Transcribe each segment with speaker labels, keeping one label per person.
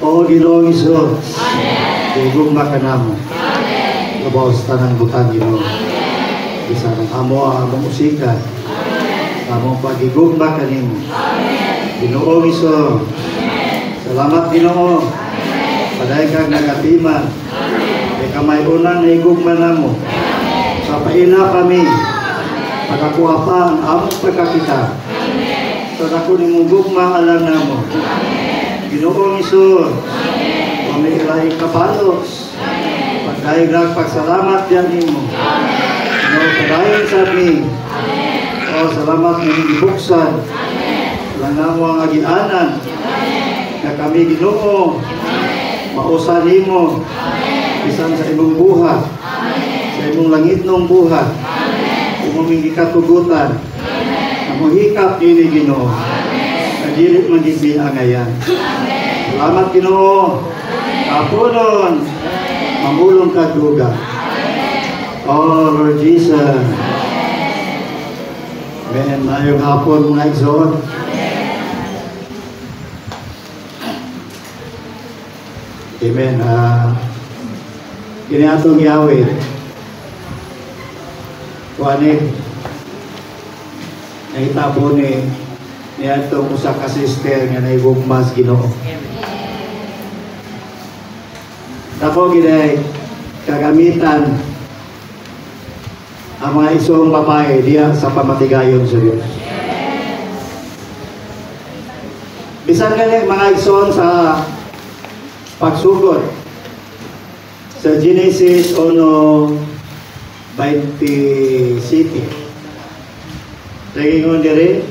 Speaker 1: O Ginoong Hesus, igugma ka namo. Labaw sa tanang butang Ginoo. Isa ng amo ang among musika. Among pagigugma kanimo. Ginoong Hesus. Salamat Ginoo. Paday kang nagatiman. Kay kamay unang naigugma namo. Sa paila kami. Pagkakuha pa ang among pagkakita. Sa dako nimong gugma alam namo. Ginoong Hesus, kami ilahing kapalos, pagdahilag pagsalamat yan nimo. Ginoo padayon sa amin. O salamat ng ibuksan, lang mo ang agianan, na kami Ginoo, mausa nimo, bisan sa imong buhat, sa imong langit ng buhat, umuming ikatugutan, na mohikap ini Ginoo. Dilit magiging angayan. Salamat Ginoo. Kapunon. Mamulong ka duga. Oh Lord Jesus. Amen. Mayong hapon mga igsoon. Amen. Kini atong Yahweh. Kuanin. Nahitabo ni niya itong usa ka sister nga naigugmas Ginoo. Dako ginay kagamitan ang mga isong babae diya sa pamatigayon sa Diyos. Bisan kani mga igsoon sa pagsugod sa Genesis 1:27. Tingin diri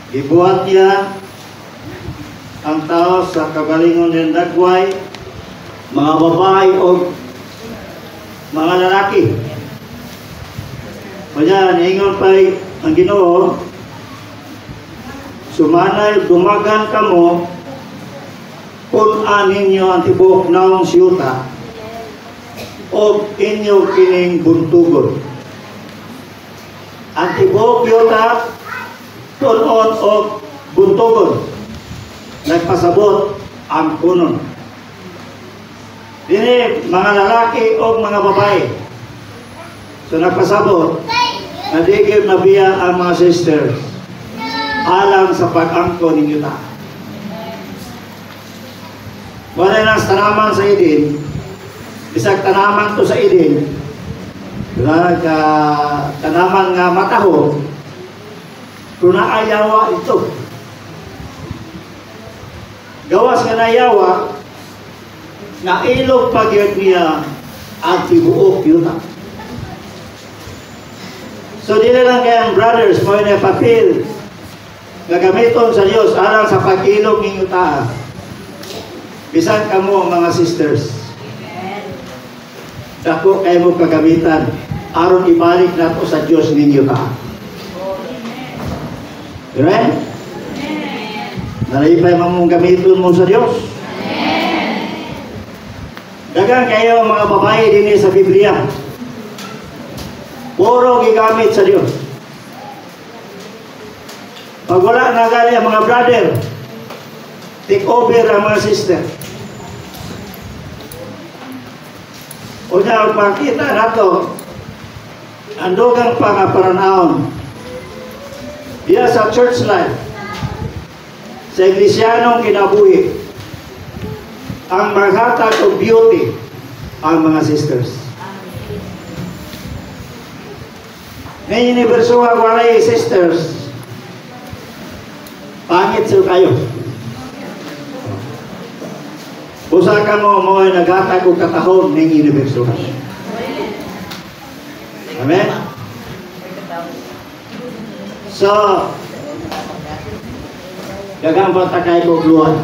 Speaker 1: ibuhat niya ang tao sa kagalingon ng dagway, mga babae o mga lalaki. Kaya niingon pa ang Ginoo, sumanay dumagan kamo kung ninyo ang tibuok naong siyuta o inyo kining buntugon. Ang tibuok yuta tunon o buntugon, nagpasabot ang kunon. Dini mga lalaki o mga babae. So nagpasabot, nadigib na biya ang mga sisters alang sa pag-angko ninyo ta. Wala na sa tanaman sa Eden, bisag tanaman to sa Eden, tanaman nga mataho, kung naayawa ito. Gawas nga naayawa, na ilog pagyod niya at tibuok yun. So di na lang kayang brothers mo na papel gagamiton sa Diyos alang sa pag-ilog ninyo ta. Bisan kamo mga sisters. Dako kayo mo kagamitan aron ibalik nato sa Diyos ninyo ta. Amen? Nalaipay mong gamiton mo sa Diyos. Dagang kayo mga babae din sa Biblia. Puro gigamit sa Diyos. Pag wala na gali ang mga brother, take over ang mga sister. O na pagkita nato, andogang pangaparanahon. Diya sa church life, sa Iglesianong kinabuhi, ang maghatag o beauty ang mga sisters. Ngayon universual walay sisters, pangit sila kayo. Usa ka mo ay naghatag o katahon ng universual. Amen? So, dagang patakay ko gluhan.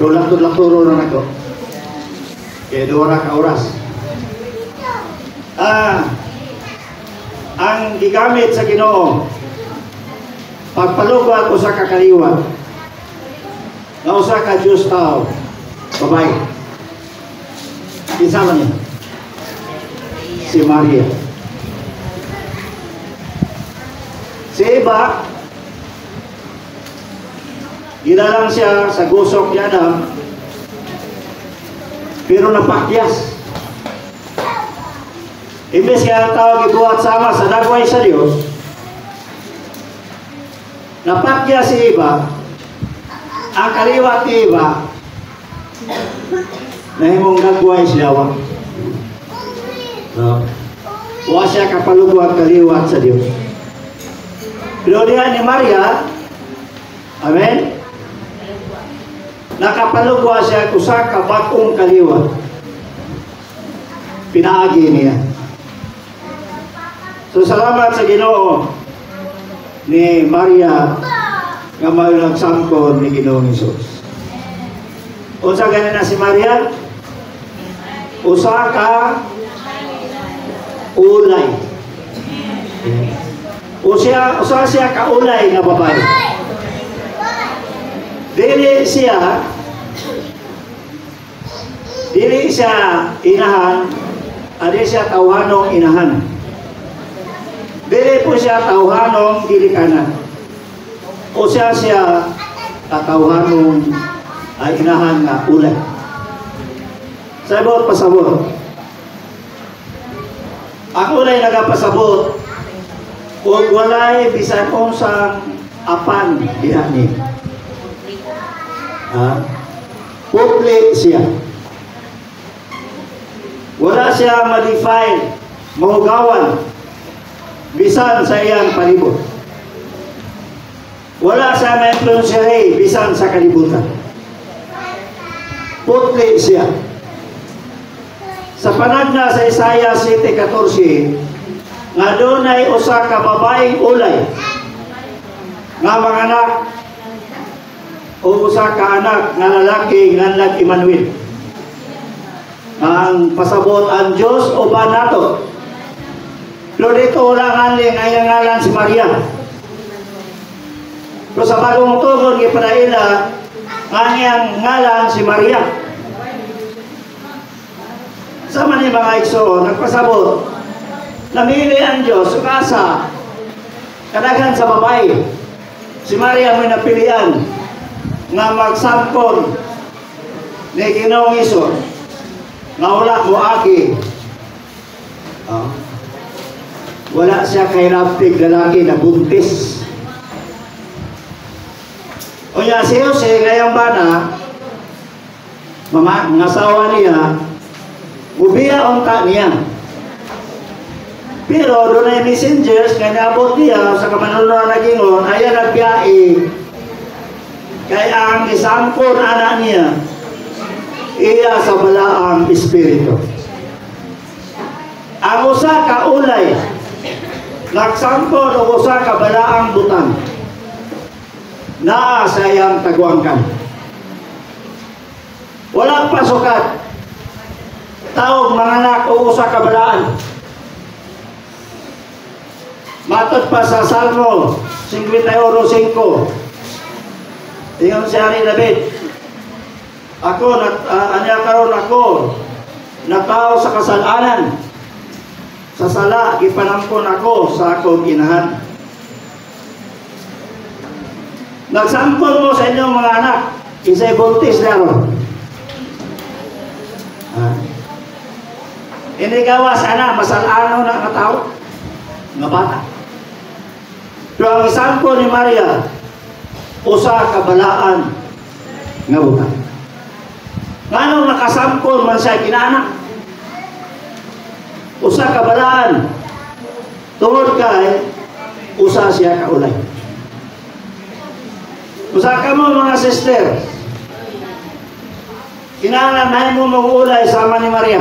Speaker 1: Tulak-tulak-turo na ako. Kaya dora ka oras. Ang gigamit sa Ginoo, pagpalugwa ko sa kakaliwa, na usa ka Diyos tao, babae. Isama niya. Si Maria. Si Eva, Ginalang siya sa gusok ni Adam, pero napakyas. Imbes kaya ang tawag ibuhat sama sa dagway sa Diyos, napakyas si Eva, ang kaliwat ni Eva, nahimong dagway siya. Wa siya kapalugwag kaliwat sa Diyos. Pero diyan ni Maria, amen, nakapalugwa siya usa ka bakong kaliwat. Pinaagi niya. So salamat sa Ginoo ni Maria nga may nagsangkon ni Ginoong Hesus. Unsa gani na si Maria? Usa ka ulay. Usa siya ka ulay nga babae. Dili siya inahan, adi siya tawhanong inahan. Dili po siya tawhanong gilikanan. O siya tawhanong inahan nga ulay. Sabot pasabot. Ang ulay nagapasabot ug walay bisan unsang apan diha ni. Putli siya. Wala siya ma-define, mahugawan, bisan sa iyang palibot. Wala siya ma-influensyahe, bisan sa kalibutan. Putli siya. Sa panagna sa Isaiah 7:14, nga doon ay usa ka babaeng ulay, nga mga anak, o usa ka anak nga lalaki nga nag Emmanuel. Ang pasabot ang Diyos o ba nato? Pero dito wala nga ang ngalan si Maria. Pero sa bagong tugon ipadaila nga ang ngalan si Maria. Sama ni mga igsoon nagpasabot, namili ang Diyos sukasa kadaghan sa babae. Si Maria may napilian nga magsangkon ni Ginoong Hesus nga wala mo agi. Wala siya kay raptig lalaki na buntis. O niya si Jose ngayong bana, mga asawa niya, ubiya unta niya. Pero doon ay messengers nga naabot niya sa kamanunan na gingon, ayan nagbiyae. Kaya ang isangkon anak niya, iya sa balaang espiritu. Ang usa ka ulay, nagsangkon o usa ka balaang butang, naa sa iyang tagwangkan. Walang pasukat, taog manganak o usa ka balaan. Matod pa sa Salmo 51:5, ingon siya ni David, anya karon ako natao sa kasalanan, sa sala ipanampon ako sa akong inahan. Nagsampon mo sa inyong mga anak, isa'y buntis laro. Inigawas anak, masalano na katao nga bata. Pero ang isampo ni Maria, usa kabalaan nga butang. Nganong nakasampol man siya kinaanak? Usa kabalaan. Tungod kay usa siya kaulay. Usa ka mo mga sister, kinahanglan mo mag-ulay sama ni Maria.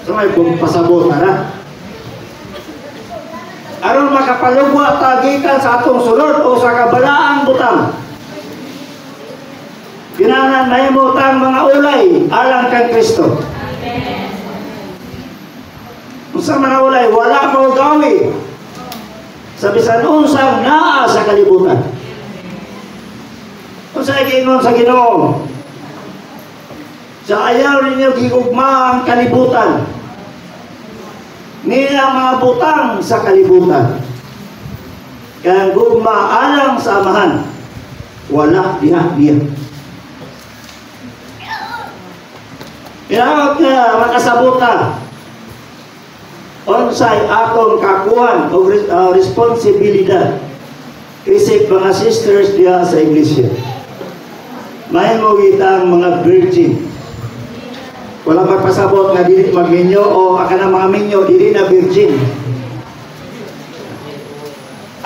Speaker 1: So may pasabot na. Aron makapalugwa tagikan sa atong sulod o sa kabalaang butang. Kinahanglan mo tang mga ulay alang kang Kristo. Unsa man ulay wala mo gawi sa bisan unsang naa sa kalibutan. Unsa giingon sa Ginoo? Sa ayaw ninyo gigugma ang kalibutan, niya mga butang sa kalibutan. Kaya gugma alang sa amahan. Wala diha. Kailangan ka makasabuta unsay atong kakuhan o responsibilidad isip mga sisters diha sa iglesia. May mo kitang mga virgin. Wala magpasabot nga dili magminyo o akana mga minyo dili na virgin.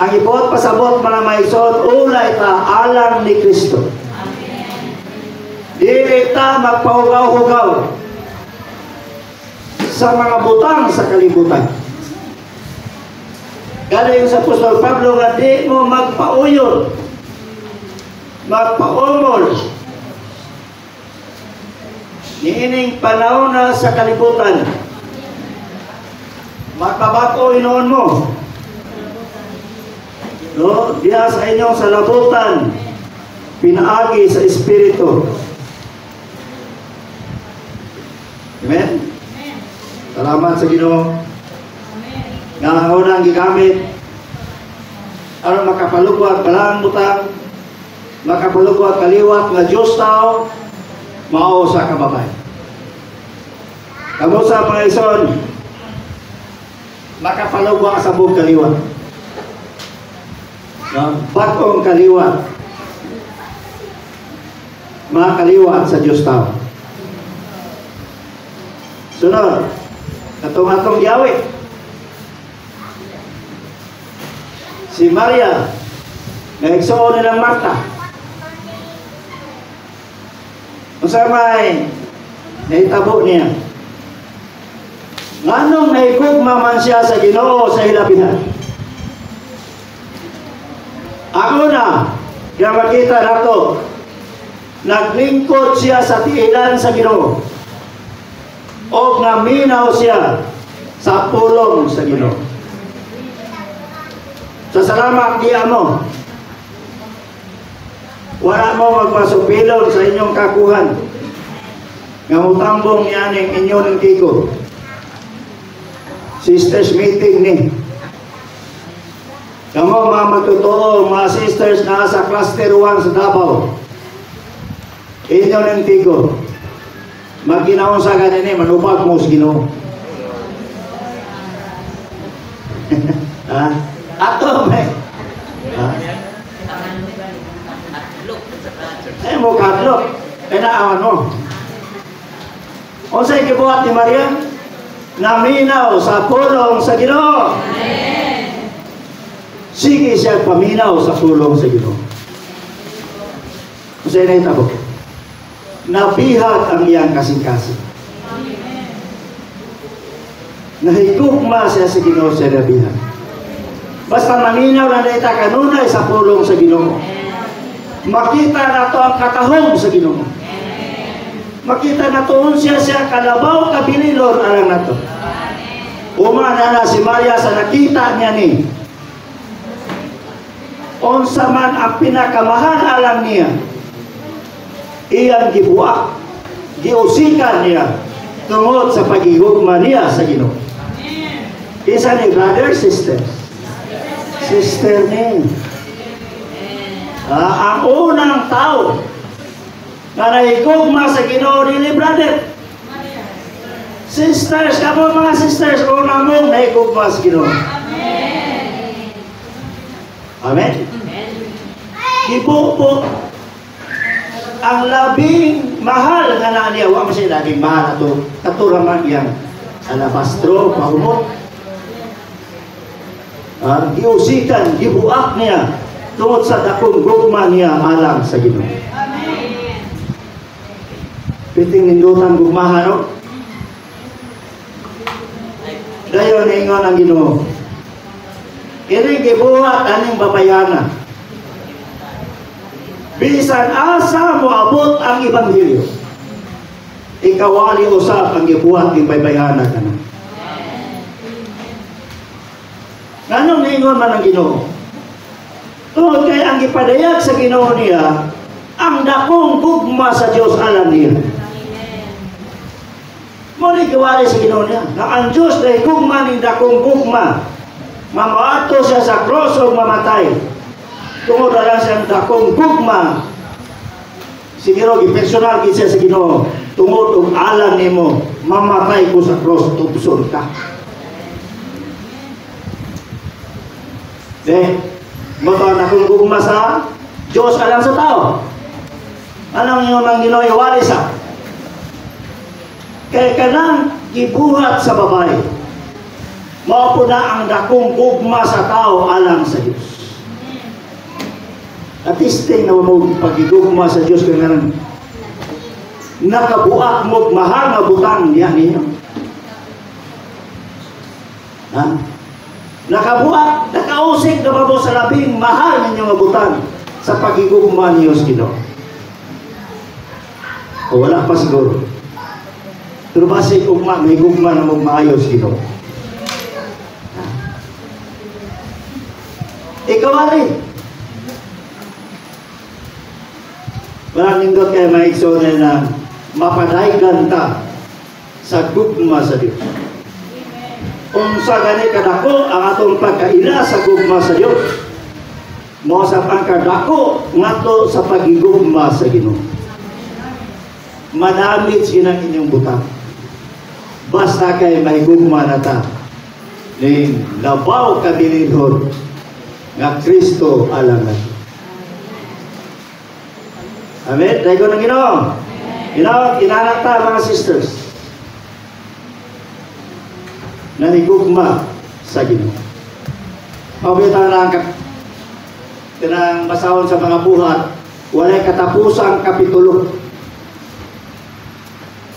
Speaker 1: Ang ibot pasabot mga maison ulay ta alang ni Kristo. Dili ta magpahugaw-hugaw sa mga butang sa kalibutan. Galing sa Apostol Pablo nga di mo magpauyod, magpaumol. Niining panahon na sa kalibutan, magpabako inoon mo. No, diya sa inyong salabutan, pinaagi sa Espiritu. Amen? Salamat sa Ginoo. Nga unang gigamit aron makapalugwag balang butang, makapalugwag kaliwat nga Diyos tao, mao sa kababay. Kamu sa mga ison, makapalugwag sa buong kaliwat. Bagong kaliwat, mga kaliwat sa Diyos tao. Sunod, atong Yahweh. Si Maria, naigsuon nilang Marta. Usamay, nahitabo niya. Nganong naigugma man siya sa Ginoo sa hilabihan. Ako na, kaya makita nato, naglingkod siya sa tiilan sa Ginoo. O naminaw siya sa pulong sa Ginoo. Sa salamat diya mo, wala mo magmasupilon sa inyong kakuhan. Nga utambong niyan ang inyong kiko. Sisters meeting ni. Kamu mga magtotoo, mga sisters na sa cluster 1 sa Davao. Inyo ng tigo. Magkinaon sa ganyan manubag mo sa Ginoo. Ato, may. Ay mo kadlok. Ay naawan mo. O sa'y kibuhat ni Maria, naminaw sa pulong sa Ginoo. Sige siya paminaw sa pulong sa Ginoo. O sa'y naitabo. Nabihag ang iyang kasing-kasing. Nahigugma siya sa Ginoo sa nabihag. Basta maminaw na naita kanunay sa pulong sa Ginoo. Makita na to ang katahong sa Ginoo. Makita na to siya kalabaw kabililon alang na to. Umana na si Maria sa nakita niya ni. Unsa man ang pinakamahal alam niya. Iyang gibuak, giusikan niya tungod sa pagigugma niya sa Ginoo. Isa ni brother, sisters. Sister ni. Ang unang tao na nahigugma sa Ginoo ni brother. Sisters, kamo mga sisters, una mong nahigugma sa Ginoo. Amen? Ibupo ang labing mahal nga na niya. Huwag mo siya labing mahal ito. Katuraman yan. Alabastro, pahumot. Giusikan, gibuak niya tungod sa dakong gugma niya alang sa Ginoo. Piting nindutan gugmahan, no? Dayon ingon ang Ginoo. Kini gibuhat aning babayana. Bisan asa mo abot ang ebanghelyo. Ikawali usap ang gibuhat ng babayana kana. Nganong ningon man ang Ginoo? Tungod kay ang gipadayag sa Ginoo niya, ang dakong gugma sa Dios alam niya. Muli giwali sa Ginoo niya, na ang Dios dahil gugma ng dakong gugma, mamato siya sa cross o mamatay. tungod na lang siyang dakong gugma. Siguro, personal kita sa Ginoo, tungod og alam nimo, mamatay ko sa cross, tupson ka. Mga dakong gugma sa Diyos alang sa tao. Anong yung mga Ginoo iwali sa? Kaya kanang gibuhat sa babae, mao po na ang dakong gugma sa tao alang sa Diyos. At isting na mo pagigugma sa Diyos kaya nga nakabuak mo mahal na butang niya ninyo. Ha? Nakabuak, nakausik na mo sa labing mahal ninyo nga butang sa pagigugma niyo sa Ginoo. O wala pa siguro. Pero basi ugma, may gugma na mo maayos Ginoo. Ikaw ali. Maraming doon kayo maigsoon na mapadaygan ta sa gugma sa Diyos. Kung sa gani kadako ang atong pagkaila sa gugma sa Diyos, mo sa pagkadako ngato sa pagigugma sa Ginoo. Madamit siya ng inyong butang. Basta kay may gugma na ta ning labaw kabilinhon nga Kristo alang natin. Amen? Dahil ko ng Ginoo. Inanak ta mga sisters. Nanigugma sa Ginoo. Pabita na ang basahon sa mga buhat, walay katapusang kapitulo.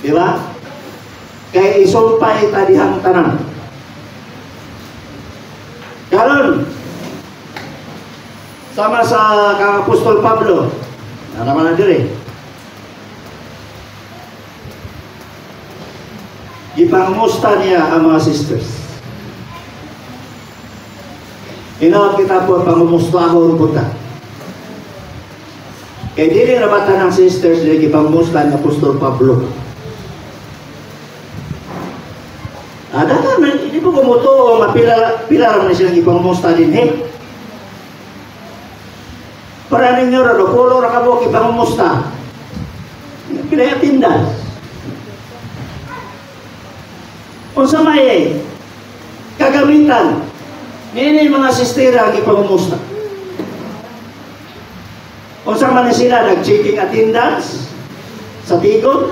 Speaker 1: Di ba? Kaya isumpay tadihang tanan. Karon, sama sa kang Apostol Pablo, ano naman na dire? Ipangmusta niya ang mga sisters. Inawag kita po pangumustahon po ta. Kaya dili rabatan ng sisters na ipangmusta ni Apostol Pablo. Dahil hindi po kumuto, pila naman silang ipangmusta din Para ninyo rado, pulo na kabok ipangumusta. Pinayatindas. Kung sa may kagamitan, nini mga sistera ang ipangumusta. Kung sa man sila nag-checking attendance sa tigon,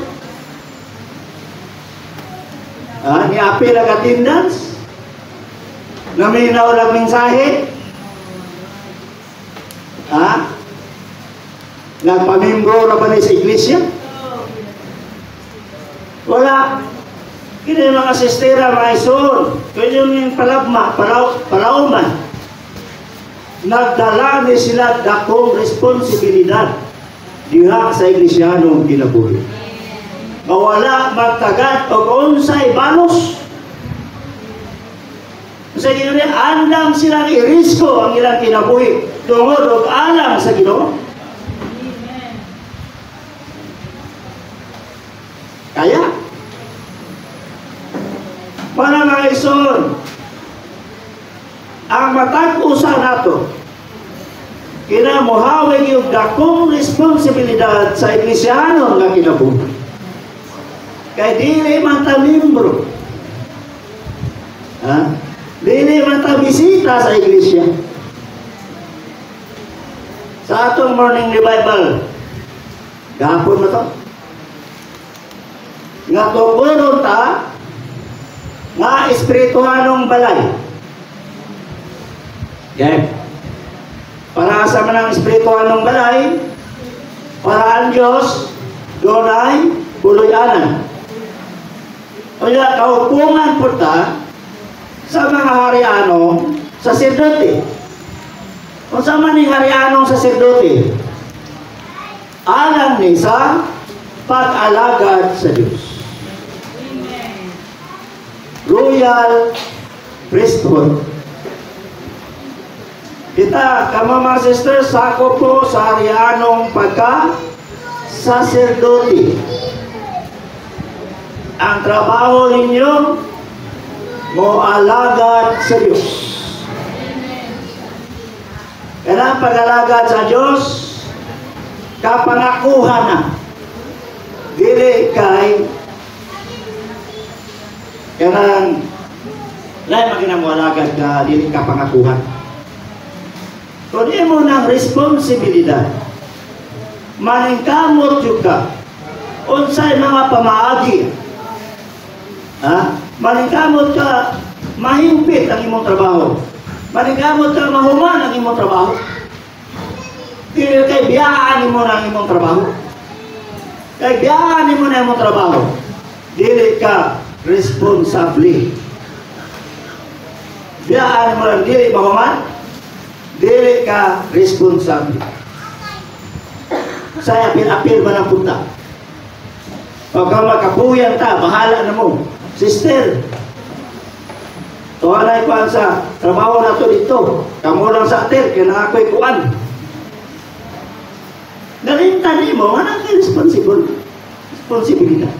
Speaker 1: ni-appeal ang attendance, naminaw lang mensahe, nagpamimbro na ba sa iglesia? Wala. Kini mga sistera, mga ison, kaya yung palabma, palauman, nagdala ni sila dakong responsibilidad diha sa iglesyanong kinabuhi. Mawala magtagat o unsay balos. Sa Ginoo, andam silang irisko ang ilang kinabuhi tungod og alam sa Ginoo. Kaya, para mga ison, ang matag-usa nato, kinamuhawig yung dakong responsibilidad sa iglesyanon nga kinabuhi. Kaya dili man ta membro, dili man ta bisita sa iglesia. Sa atong morning revival, gahapon na to, nga tukuron ta nga espirituhanong balay. Okay. Para sa manang espirituhanong balay, para ang Diyos doon ay puloy-anan. Kaya kaupungan po ta sa mga harianong saserdote. Kung sa maning harianong saserdote, alam ni sa pag-alagad sa Diyos. Royal priesthood. Kita, mga sisters, sako po sa harianong pagka-saserdote. Ang trabaho ninyo, mo alagad sa Diyos. Kailangan pag-alagad sa Diyos, kapangakuhan na. Dili kay kailangan lain maginamwalagad ka, dili kapangakuhan. Kung di mo ng responsibilidad, maningkamot juga, unsay mga pamaagi, maningkamot ka, mahimpit ang imong trabaho. Maningkamot ka, mahuman ang imong trabaho. Dili kay biyaan mo na ang imong trabaho. Kay biyaan mo na ang imong trabaho. Dili ka responsable. Biyaan mo lang, dili mahuman, dili ka responsable. Saya apil-apil ba ng punta? Pagka makapuyan ta, bahala na mo. Sister, tuwanay ko sa trabaho na to dito. Kamu lang sa atin, kaya na ako'y kuwan. Nalintan mo, anong responsibilidad?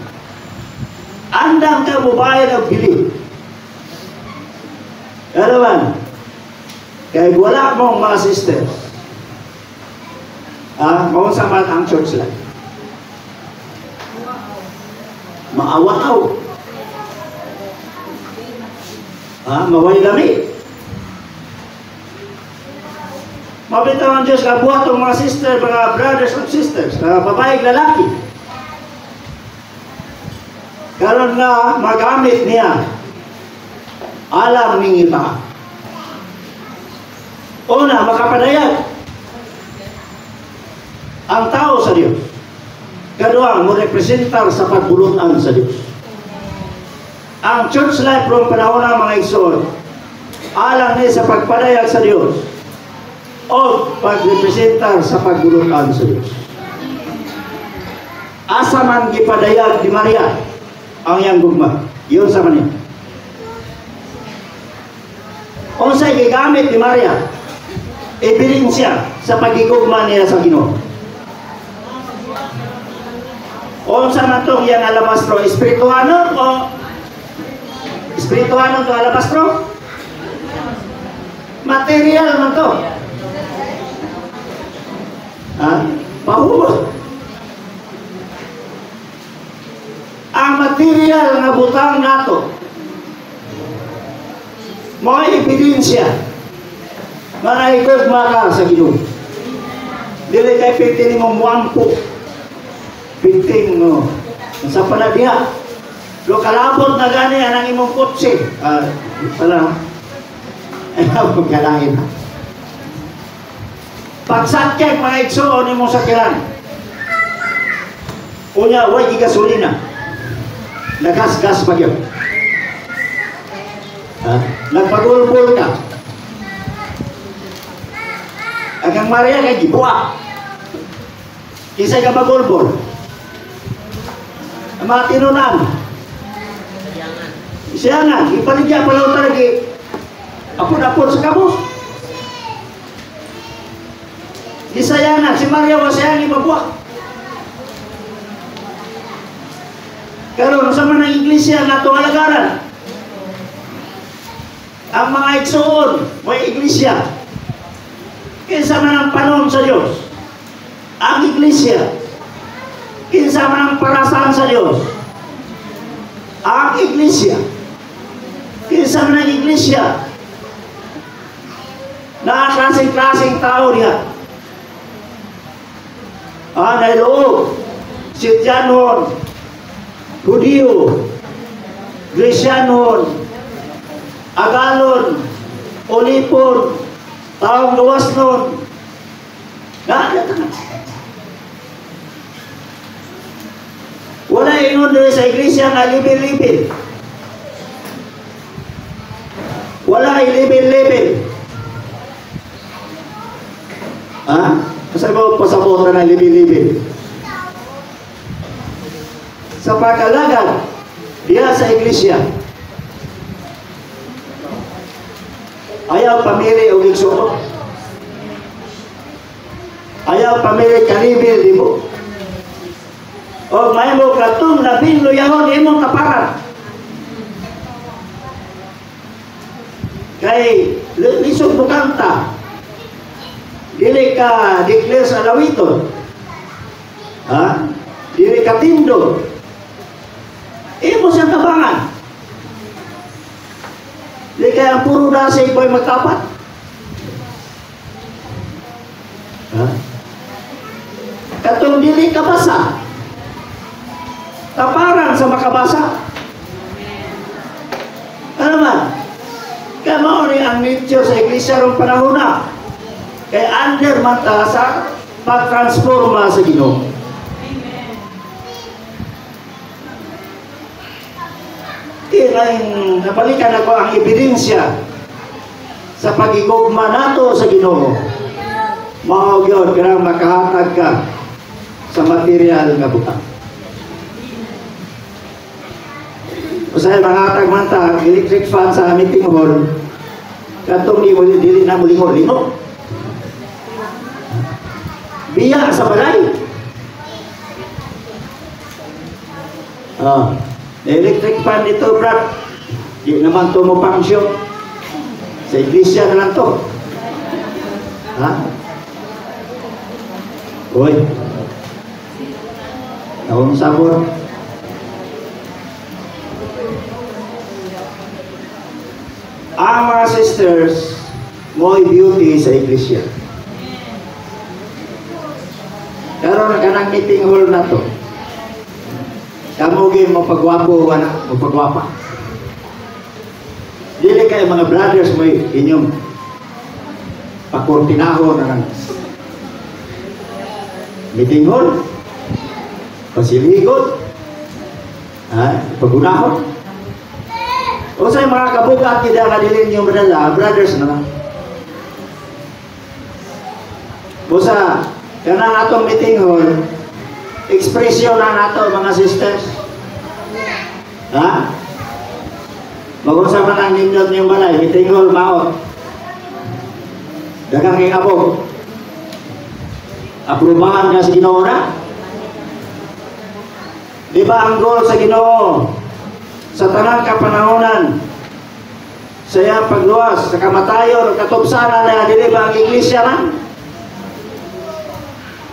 Speaker 1: Andang ka bubayad ang bilib. Ano man? Kaya wala mong mga sisters. Maunsa man ang church life. Maawaw. Maway lami. Mabitaw ang Diyos kabuhat ang mga sister, mga brothers and sisters, babae lalaki. Karon nga magamit niya alam ning iba. Una, makapadayag ang tao sa Diyos. Kadua, mo representar sa pagbulutan sa Diyos. Ang church life from panahon ng mga igsoon, alang ni sa pagpadayag sa Diyos o pagrepresentar sa pagbulutan sa Diyos. Asa man gipadayag di Maria ang iyang gugma, yun sa kanya. Kung sa'y gigamit ni Maria, ebidensya sa pagigugma niya sa Ginoo. O sa matong yang alabastro, espirituano o espirituano to alabastro? Material man to. Pahubo. Ang material nga butang nato, mga ebidensya, manahigugma ka sa Ginoo. Dili kay pitin mo muampo. Pinting no. Sa panadiha. Lo kalabot na gani ang imong kotse. Pala. Ayaw kong kalahin. Pagsakyan mga igsoon imong sakyan. Unya, way gasolina. Nagas-gas pa yun. Nagpagulbol ka. Agang Maria kay gibuak. Kisay ka magulbol. Mga tinunan. Siyangan. Ipaligya pala ito lagi. Apon-apon sa kabos. Isayangan. Si Maria wasayang ibabuak. Karon sa mga iglesia na ito alagaran. Ang mga igsoon, may iglesia. Kinsa man ang panahon sa Diyos. Ang iglesia. Kinsa man ang parasan sa Diyos. Ang iglesia. Kinsa man ang iglesia. Na klaseng-klaseng tao niya. Nailoob. Sityanon. Hudiyo. Grecianon. Agalon. Olipon. Taong gawas nun. Wala ingon doon sa iglesia nga libil-libil. Wala libil-libil. Kasi mo pasabot na libil-libil. Sa pagkalagad diya sa iglesia, ayaw pamili o igsoon. Ayaw pamili kalibil di mo. O may mo katong labing luyahon imong kaparan. Kay lisod mo kanta. dili ka declare sa lawiton. Ha? Dili ka tindog. Imo siyang tabangan. Dili kaya ang puro dasay ko'y magtapat. Ha? Katong dili ka basa. Taparan sa makabasa. Ano man? Kaya mauni ang nature sa iglesia rong panahon na. Kaya under man ta sa pag-transforma sa Ginoo. Tinaing nabalikan ako ang ebidensya sa pagigugma nato sa Ginoo. Mao gyud kanang makahatag ka sa material nga butang. Usahay makahatag man ta electric fan sa meeting hall. Katong dili na mulingon lino. Biya sa balay. Electric fan dito, Brad. Di naman ito mo pangsyon. Sa iglesia na lang ito. Ha? Uy. Akong sabon. Ang mga sisters, mo'y beauty sa iglesia. Pero nagkanang meeting hall na to. Kamugin mo pagwapo, anak, mo pagwapa. Dili kayo mga brothers mo inyong pakurtinaho na ng meeting hall, pasiligot, pagunahon. O sa'yo mga kabugat, kita kadilin yung brothers na lang. Busa, kanang atong meeting hall, ekspresyon na nato mga sisters. Ha? Mag-usap na ng nindot niyong balay, meeting hall maot. Dagang ikabog. Aprubahan ka sa Ginoo na? Di ba ang goal sa Ginoo? Sa tanang kapanahonan, sa iyang pagluwas, sa kamatayon, katubsanan na, di ba ang iglesia na?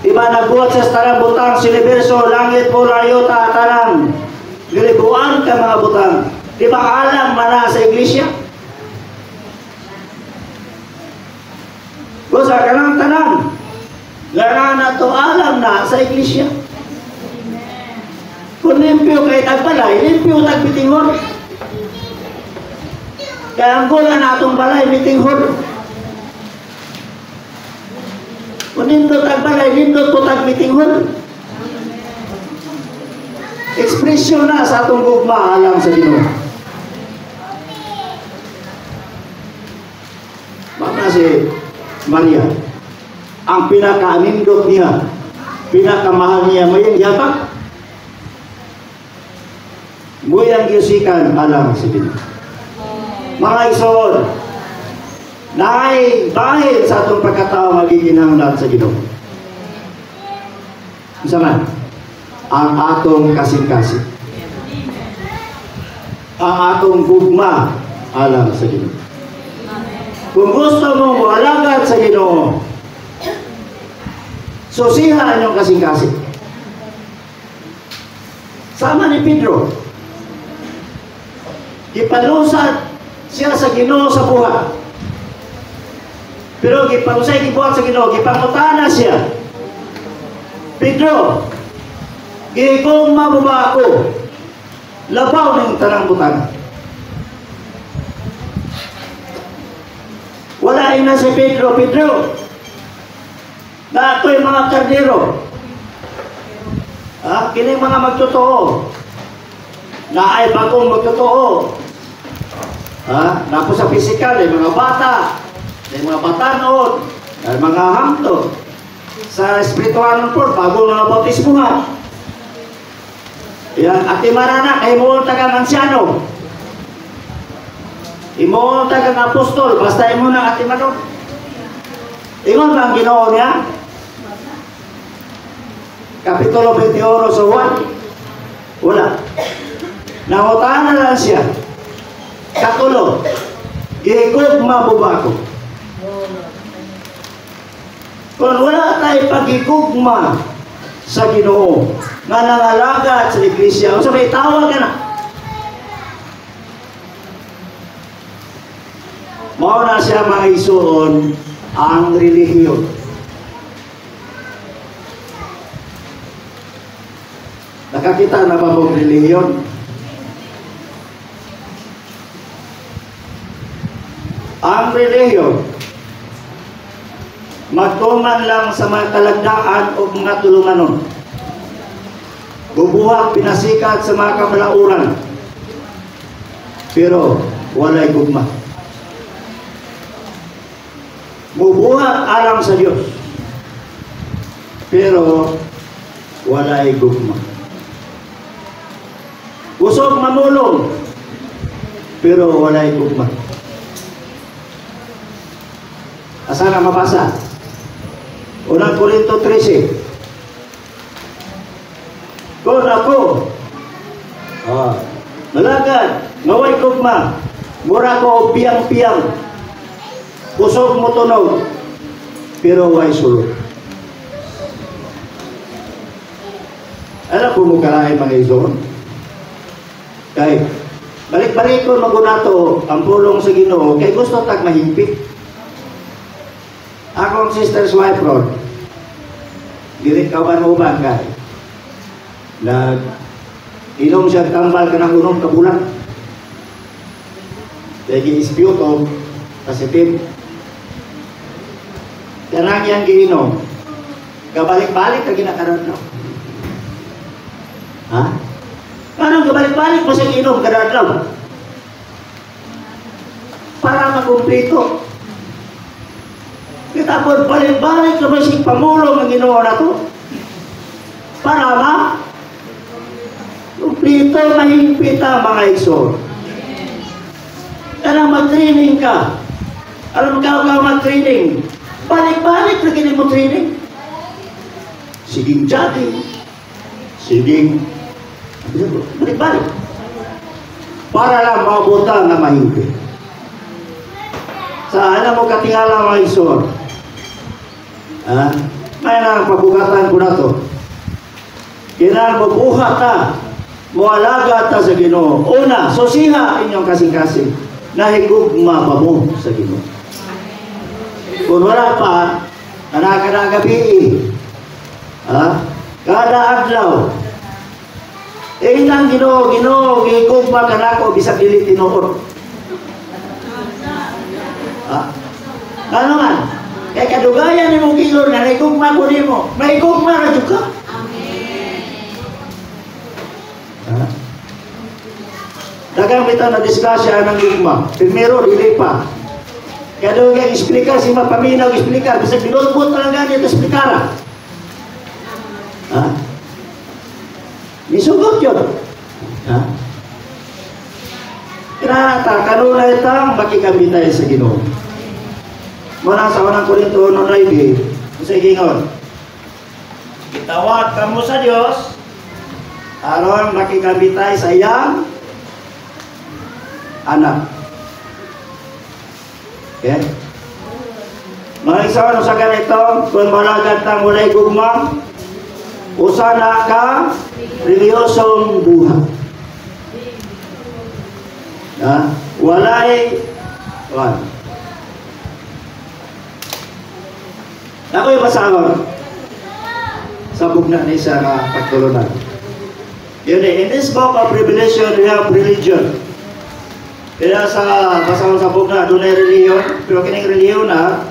Speaker 1: Diba nagbuhat sa tarang butang, siniverso, langit po rayota, tarang. Gilibuan ka mga butang. Diba alam mana sa iglesia? Busa ka ng tanan. Gara na to alam na sa iglesia. Kung limpyo kay tagbalay, limpyo tagbitinghon. Kaya ang gula na itong balay, bitinghon. Kung nindot tagbalay, nindot po tagbitinghon. Ekspresyon na sa atong gugma alang sa Ginoo. Baka si Maria, ang pinaka-anindot niya, pinakamahal niya, mayang yabak, muyang yusikan alang sa Ginoo. Mga igsoon, naay bahid sa atong pagkatao magiginahanglan sa Ginoo. Isa man, ang atong kasing-kasing, ang atong gugma alang sa Ginoo. Kung gusto mo alagad sa Ginoo, susihan yung kasing-kasing. Sama ni Pedro, ipalusad siya sa Ginoo sa buhat. Pero gipalusay gibuhat sa Ginoo, gipangutana siya. Pedro, gigugma mo ba ako? Labaw ng tanang butana. Wala na si Pedro. Pedro, na ako'y mga kardero. Kining mga magtotoo. Na ay bagong magtotoo. Napo sa physical, mga bata, mga batanon, mga hamto. Sa espiritual po, bagong mga bautismuhan. Yan, at imaranak, ay mo tagang ansyano. Imo tagang apostol, basta imo na at imanok. Ingon ba ang Ginoo niya? Kapitulo 21 sa 1. Wala. Nangutaan na lang siya. Katulo, gigugma mo ba ako? Kung wala tayo pagigugma sa Ginoo, nga nangalaga sa iglesia, o sa may tawag ka na. Mao na siya mga isuon ang relihiyon. Nakakita na ba mong relihiyon? Ang relihiyon, magtuman lang sa mga kalagdaan o mga tulumanon. Bubuhat, pinasikat sa mga kamalauran. Pero walay gugma. Bubuhat alam sa Diyos. Pero walay gugma. Usog mamulong. Pero walay gugma. Asa na mabasa? Unang Korinto 13. Kung ako, malagad, ngaway gugma, mura ko piyang-piyang, usog mo tunog, pero way sulod. Alam ko mo kalahin mga izon? Kay, balik-balik ko magunato ang pulong sa Ginoo, kay gusto tag mahimpit. Akong sister's wife ron, dirit kawan mo ba kay? Inom siya tambal ka ng unom kabulan. Dahil ispiyuto, kasipin. Kanang yang giinom, kabalik-balik ka ginakaroon na. Ha? Anong kabalik-balik mo sa giinom kadadlaw? Para makumplito. Kita po balik-balik ka masing pamulong ang ginawa na to. Para ma? Kumplito, mahigpita mga iso. Kaya mag-training ka. Alam ka mag-training. Balik-balik na kini mo training. Siging jogging. Siging balik-balik. Para lang mabuta na mahigpit. Sa alam mo katingala mga iso. May nang pabugatan ko na to. Kailangan mabuhat ta. Mualaga ta sa Ginoo. Una, sosiha inyong kasing-kasing. Nahigugma pa mo sa Ginoo. Kung wala pa, gabi, kada adlaw, nang Ginoo, gigugma ka na ko, bisag dili tinuod. Ano man? Kaya kadugayan ni mong kilor na nahigugma ko ni mo. Mahigugma na juga. Dagang bitaw na diskusya ng gugma. Primero, dili pa. Kaya doon yung explicar, si mapaminaw explicar. Kasi binulbot talaga niya ito explikara. Nisugot yun. Kinahata, kanuna itang makikabitay sa Ginoo. Muna sa unang Korinto, noon lady, sa igingon. Itawag kamo sa Diyos, aron makikabitay sa iyang anak. Okay? Mga isaw sa ganito, kung malagad na mulay gugma, usana ka reliyosong buhat. Walay ako'y masama sa bugna ni sa pagtulunan. Yun in this book of Revelation, we have religion. Kaya sa basahon sa bugna, doon ay reliyon. Pero kining reliyon na,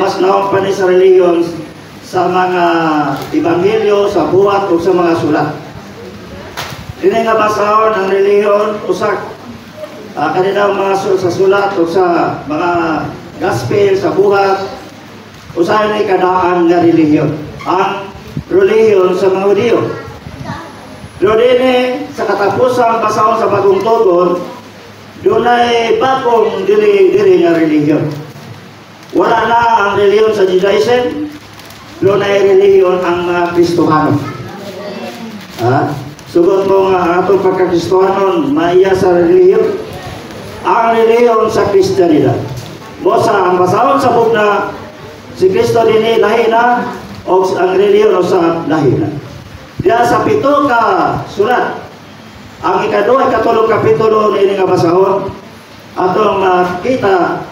Speaker 1: mas naon pa ni sa reliyon sa mga ebanghelyo, sa buhat o sa mga sulat. Dili nga basahon ang reliyon, usak kanina mga sa sulat o sa mga gospel, sa buhat, usahay na kadaan nga reliyon. Ang reliyon sa mga Hudiyo. Pero din sa katapusan basahon sa bagong tugon, doon ay bagong dili nga reliyon. Wala na ang reliyon sa Judaism, doon ay reliyon ang mga Kristohano. Sugot mo nga atong pagka-Kristohanon, maiya sa reliyon. Ang reliyon sa Kristiyanidad. Bosa, ang basahon sa bugna, Si Kristo din lahi na o ang reliyon sa lahi na. Diya sa 7 ka sulat, ang ika-2 ay 3 kapitulo ni nga basahon atong makita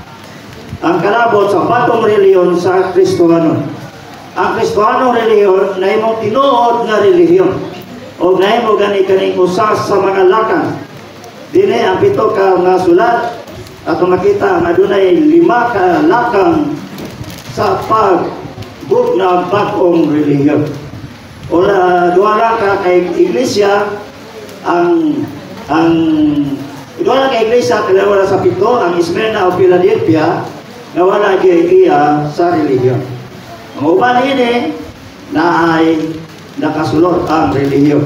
Speaker 1: ang kalabot sa batong reliyon sa Kristohanon. Ang Kristohanong reliyon na imong tinuod nga reliyon o na imo gani-kaning usa sa mga lakang. Dini ang 7 ka nga sulat at makita nga adunay 5 ka lakang sa pagbug na bagong reliyon. O duha lang ka kay iglesia ang duha lang kay iglesia kailangan sa 7 ang Smyrna o Philadelphia na wala iya sa reliyon. Ang uban ini na ay nakasulot ang reliyon.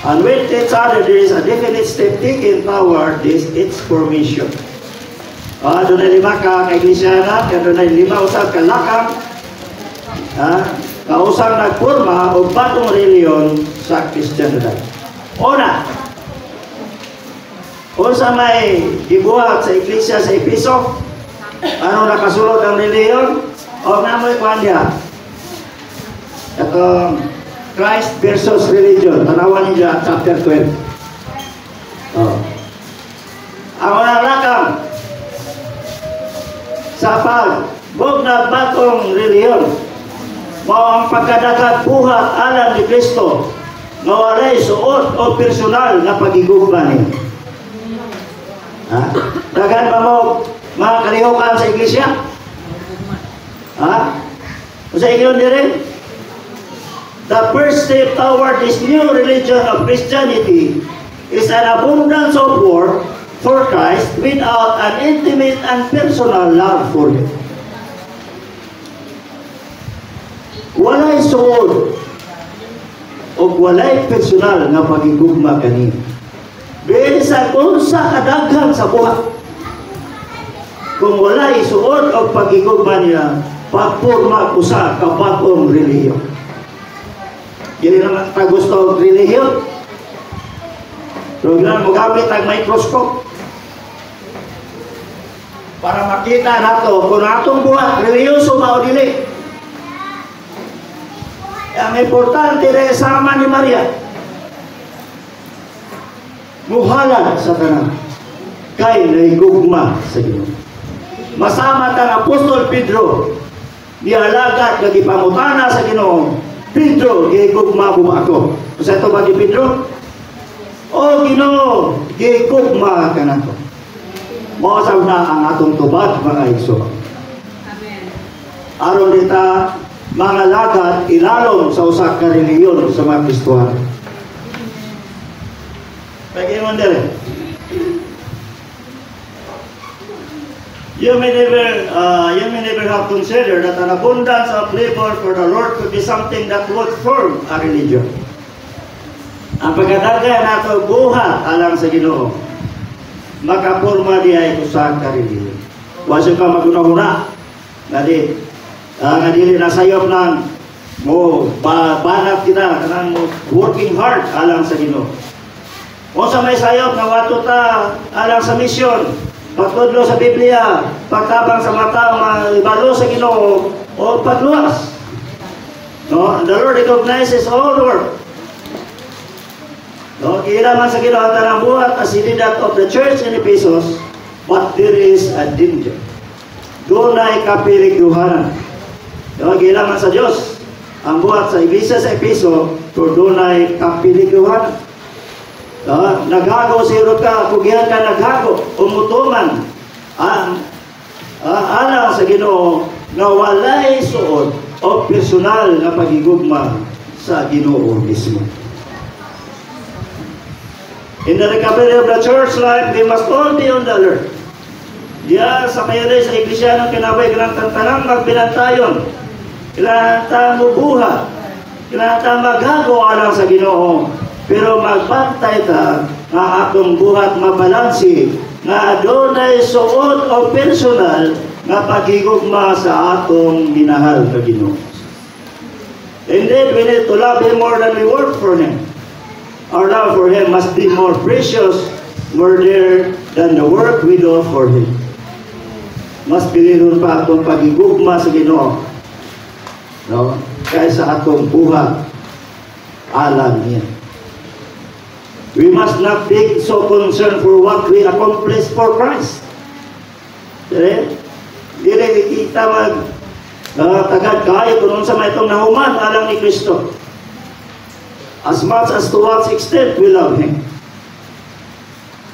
Speaker 1: And with each other, there is a definite step taken toward its formation. Doon ay 5 ka iglesia na, doon ay 5 usap ka lakang, kausang nagporma o batong reliyon sa Christianity. Una, kung sa may gibuhat sa iglesia sa Episo, ano nakasulot ang reliyon? O namoy kuhan niya. Ito, Christ versus religion. Tanawan niya chapter 12. Ang unang lakang sa pagbug na batong reliyon, mao ang pagkadagat buhat alam ni Kristo nga walay suot o personal na pagigugma niya. Dagan ba mo mga kalihukan sa iglesia? Sa inyo dire? The first step toward this new religion of Christianity is an abundance of work for Christ without an intimate and personal love for Him. Walay suod o walay personal nga pagigugma kaniya. Bisan unsa kadaghan sa buhat. Kung walay suod o pagigugma niya, pagpurma usa ka bagong reliyon. Dili naman ta gusto og relihiyon. Pero mo gamit ang microscope para makita nato kung atong buhat relihiyoso ba o dili. Ang importante rin sama ni Maria, muhalad sa tanan kay naigugma sa Ginoo. Masama tang Apostol Pedro nialagat nga gipangutana sa Ginoo. Pedro, gigugma mo ako. Sa ito ba ni Pedro? O Ginoo, gigugma ka na to. Mausap na ang atong tubag, mga igsoon. Aron dita, mga lagat, ilalong sa usak ka reliyon sa mga Kristuhan. Pag-iwan din. You may never have considered that an abundance of labor for the Lord could be something that would form a religion. Ang pagkadaga nato buhat alang sa Ginoo, makapurma diay usa ka religion. Wa siya ka maguna-una, dali na sayop ng mo banat kita kanang working hard alang sa Ginoo. O sa may sayop na wato ta alang sa misyon, pagtudlo sa Biblia, pagtabang sa mga tao ibalo sa Ginoo o pagluwas. No, the Lord recognizes all work. No, kila man sa Ginoo ang tanang buhat as that of the church in Ephesus, but there is a danger. Doon ay kapiliguhanan. No, kila man sa Diyos ang buhat sa iglesia sa Epeso, doon ay kapiliguhanan. Naghago si ka, kugihan ka naghago, umutuman alang sa Ginoo nga walay suod o personal na pagigugma sa Ginoo mismo. In the recovery of the church life, they must all be on the alert. Diya sa kayaday sa iglesia ng kinabay, kailangan tanang magbinantayon, kailangan tayo mubuhat, kailangan tayo maghago alang sa Ginoo. Pero magbantay ta nga atong buhat mabalansi nga adunay suod o personal nga pagigugma sa atong minahal nga Ginoo. Indeed, we need to love Him more than we work for Him. Our love for Him must be more precious, more dear than the work we do for Him. mas biliron pa atong pagigugma sa Ginoo, no, kaysa atong buhat alam niya. We must not be so concerned for what we accomplish for Christ. Dili kita mag tagad kayo kung sa may itong nahuman alang ni Kristo. As much as to what extent we love Him.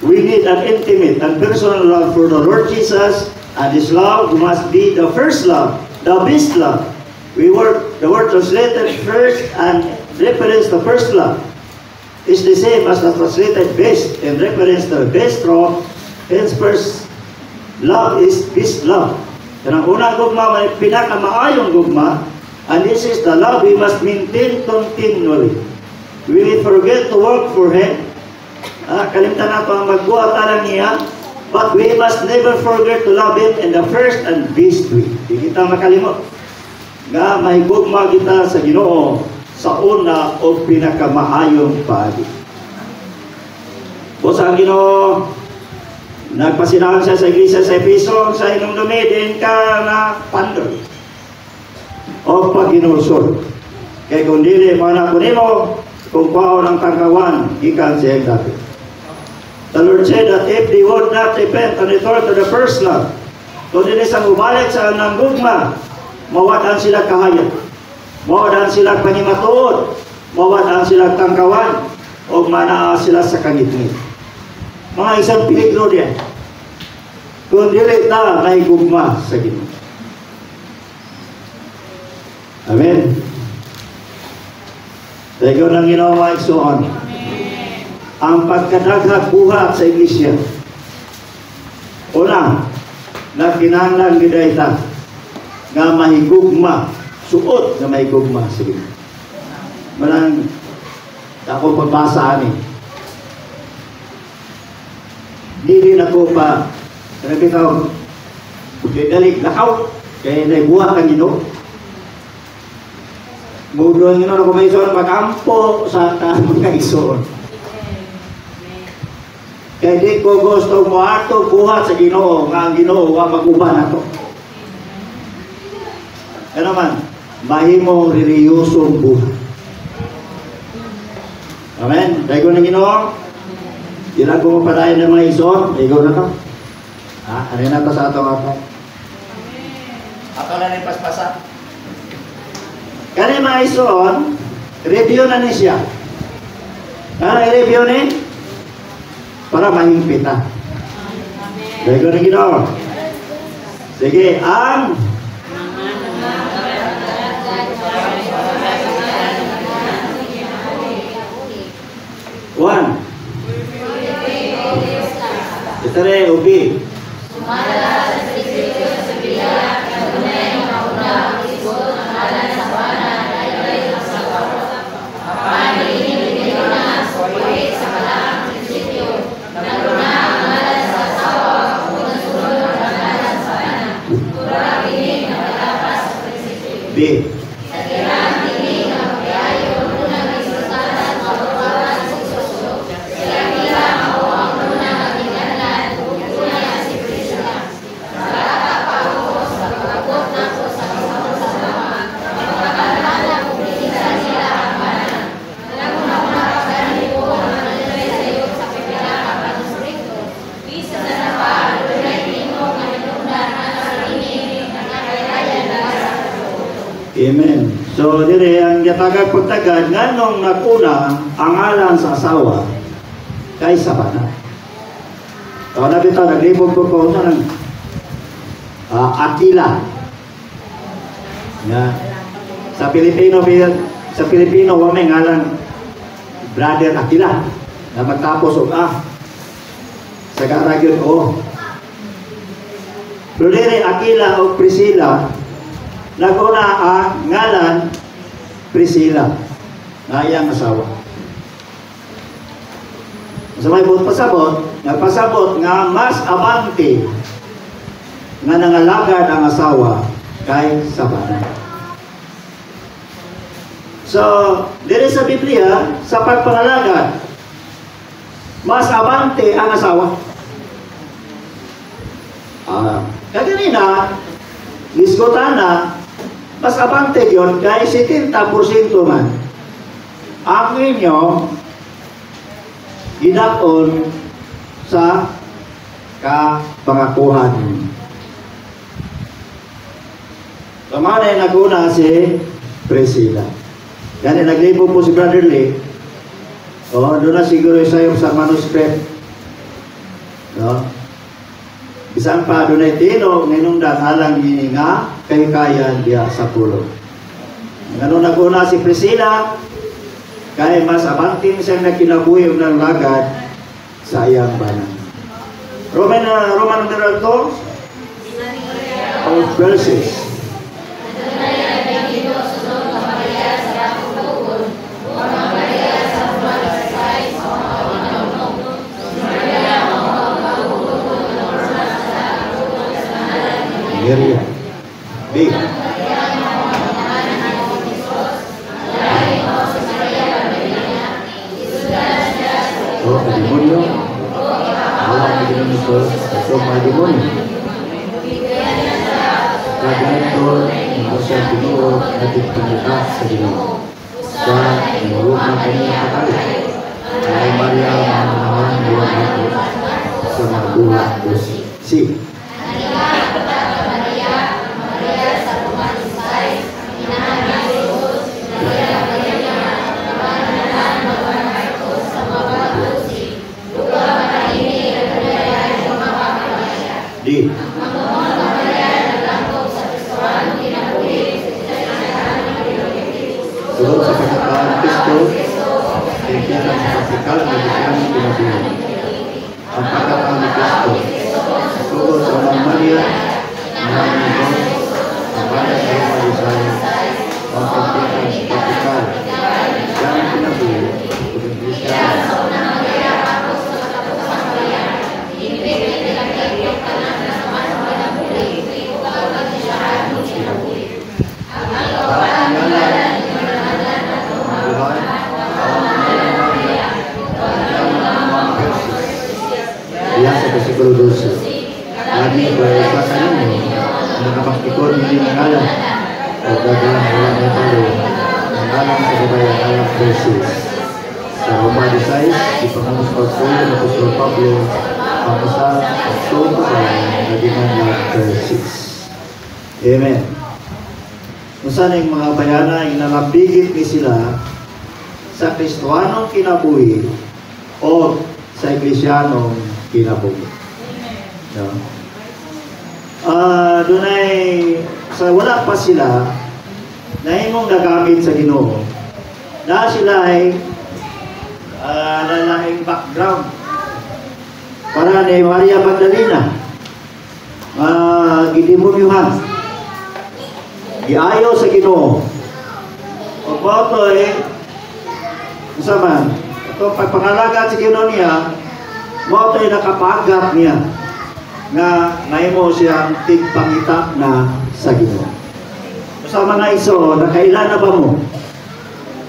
Speaker 1: We need an intimate and personal love for the Lord Jesus, and His love must be the first love, the best love. The word translated first and reference the first love is the same as the translated best in reference to the best love. Hence first love is best love. And ang unang gugma, may pinakamaayong gugma, and this is the love we must maintain continually. We will forget to work for Him. Kalimtan nato ang magbuhat alang niya, but we must never forget to love Him in the first and best way. Di kita makalimot nga may gugma kita sa Ginoo sa una o pinakamaayong paagi. O sa Ginoo, nagpasinahan siya sa iglesia sa Efeso, sa inyong dumidin ka na pandol o paginusol. Kaya kung dili mga kunimo, kung paon ang tangkawan, ikan siya dati. The Lord said that if they would not repent and return to the first love, kung dili sa ubalik sa nanggugma, mawadaan sila kahayat, mawadaan sila panimatuod, mawadaan sila tangkawan, o manaa sila sa kangitngit. Mga isang peligro diyan. Kung dili ta may gugma sa Ginoo. Amen. Tayo ng Ginoo mga igsoon. Ang pagkadaghag buhat sa iglesia. Una, na kinahanglan gid ta nga mahigugma, suot nga mahigugma sa Ginoo. Malang ako pagbasa ani. Dili na ko pa nabitaw dali lakaw kay naibuhat ang Ginoo. Mudo ang Ginoo na kumayson magampo sa mga igsoon. Kaya di ko gusto mo ato buhat sa Ginoo nga ang Ginoo wa mag-uban ato. Ano man, mahimong reliyosong buhat. Amen. Dahil ko ng Ginoo, ilang ko mapadayon ng mga ison, ikaw na to. Ano na to sa atong ato? Ato na rin paspasa. Kaya mga ison, review na ni siya. I-review ni para mahingpit na. Dahil ko ng Ginoo. Sige, ang one. Itare, ubi.
Speaker 2: Sumala sa Espiritu sa bila, kanunay na una, isod ang ngalan sa Bana, daylay ang sawa. Apani, inibigyo na, suwit sa malaking prinsipyo, naguna ang ngalan sa asawa, unang sunod ang ngalan sa Bana. Kurang inig na malapas sa prinsipyo.
Speaker 1: B.
Speaker 2: Sa kirang inig na magyayo, unang isutanan, mababawan sa susunod. Sila nila ang ang unang natinganan, tunay ang si Kristo. Sarata pa ako sa pagkakot na ko sa kasama sa sama. Mapagkalala kung pinisa nila ang banan. Alam mo na pagkakani ko ang manalay sa iyo sa pipilaka pa ng stricto. Bisa na na pa, tunay nimo ang inundan na narinig na nakailayan na sa
Speaker 1: Amen. So, dire ang yatagag pagtagad nga nung naguna ang alang sa asawa kay sa bana. So, nabitaw, naglibog ko sa ng Aquila. Nga, sa Pilipino, may ngalan Brother Aquila na magtapos o sa karagyon o. Pero dire Aquila o Priscilla, naguna ang ngalan Priscilla na iyang asawa. Sa may pasabot, nagpasabot nga mas abante nga nangalagad ang asawa kay sa bana. So, diri sa Biblia, sa pagpangalagad, mas abante ang asawa. Kaganina, isgotan na, mas abante yun, kaya 70% man. Ang inyo, gidakon sa kapangakuhan. Kamana naguna si Priscilla. Yan naglibo po si Brother Lee. Doon na siguro sa'yo sa manuscript. No? Bisan pa doon ay tino, ninungdan alang ini nga, kay kaya diya sa pulo. Ganun naguna si Priscilla, kaya mas abanting siyang nakinabuhi ng lagad sa iyang banan. Roman numeral 2, of verses. Maria. Big. Oh, demonyo. Awak dengan itu, so demonyo. Kagator, masa dulu nanti kita sedih. Dan menurut kami kali. Ay Maria menawan dua itu sama dua dosi. Si. Di turut sa pagkakaan Kristo, hindi na makapikal na bigyan ng pinabuhay. Ang pagkakaan ni Kristo, turut sa walang Maria, maraming Diyos, ang banat sa mga Isaya, ang pagpikal, yan ang pinabuhay, kung Kristiyan. Biasa bersikulo dosa. Lagi berpasangan ini, nakapaktikon hindi mengalah. Pagdagalan walang metalo, mengalang sa kabayan alam Presis. Sa Roma 16, di Pangulong Portfolio ng Apostol Pablo, ang pasal Oktober kabayan, nagiman na Presis. Amen. Kung saan yung mga bayana, inalabigit ni sila sa Kristoanong kinabuhi o sa Iglesianong kinabuhi. No? Doon ay, sa wala pa sila, nahimong nagamit sa Ginoo. Dahil sila ay lalaking background. Para ni Maria Magdalena, gidimunyuhan. Giayo sa Ginoo. O po ay, kasaman, ito pagpangalagat sa Ginoo niya, mo ito'y nakapagat niya nga nahimo siyang tigpangita na sa Ginoo. Sa mga iso, nakailan na ba mo?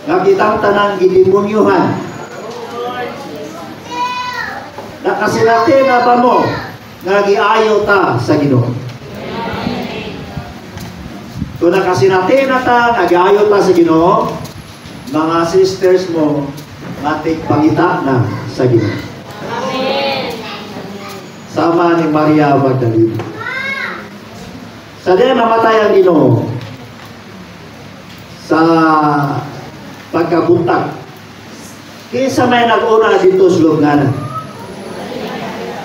Speaker 1: Nga kitang tanang gidimunyuhan. Nakasilati na ba mo nga giayo ta sa Ginoo? Kung nakasinati na ta, nag-ayo ta sa Ginoo, mga sisters mo, matik pangita na sa Ginoo. Amen. Sama ni Maria Magdalena. Sa diyan namatay ang Ginoo sa pagkabuntag. Kisa may nag-una dito sa lubnganan.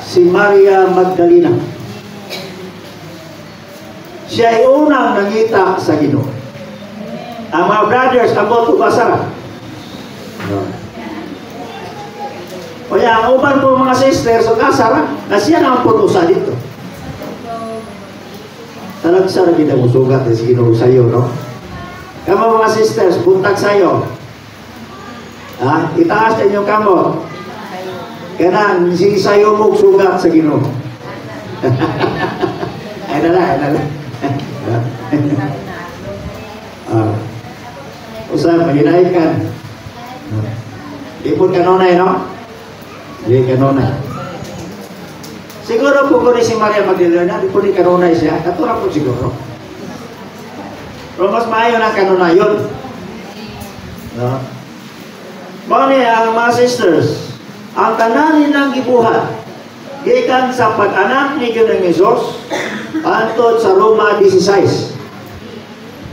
Speaker 1: Si Maria Magdalena. Siya ay unang nangita sa Ginoo. Ang mga brothers, ang boto basara. Kaya ang uban po mga sisters, o kasara, na siya naman po usa dito. Talagang sa rin mo sugat si Ginoo sa iyo, no? Kamo mga sisters, buntag sa iyo. Ha? Itaas na inyong kamot. Kaya na, sayo mo sugat sa Ginoo. Ay nala. Usap, mahinaikan. Ipon kanonay, no? Hindi kanonay. Siguro po ko ni si Maria Magdalena, di po ni kanunay siya, katura po siguro. Pero mas maayo na kanunayon. No? Mga ang mga sisters, ang tanan nilang gibuhat, gikan sa pag-anak ni Ginoong Hesus, antod sa Roma 16,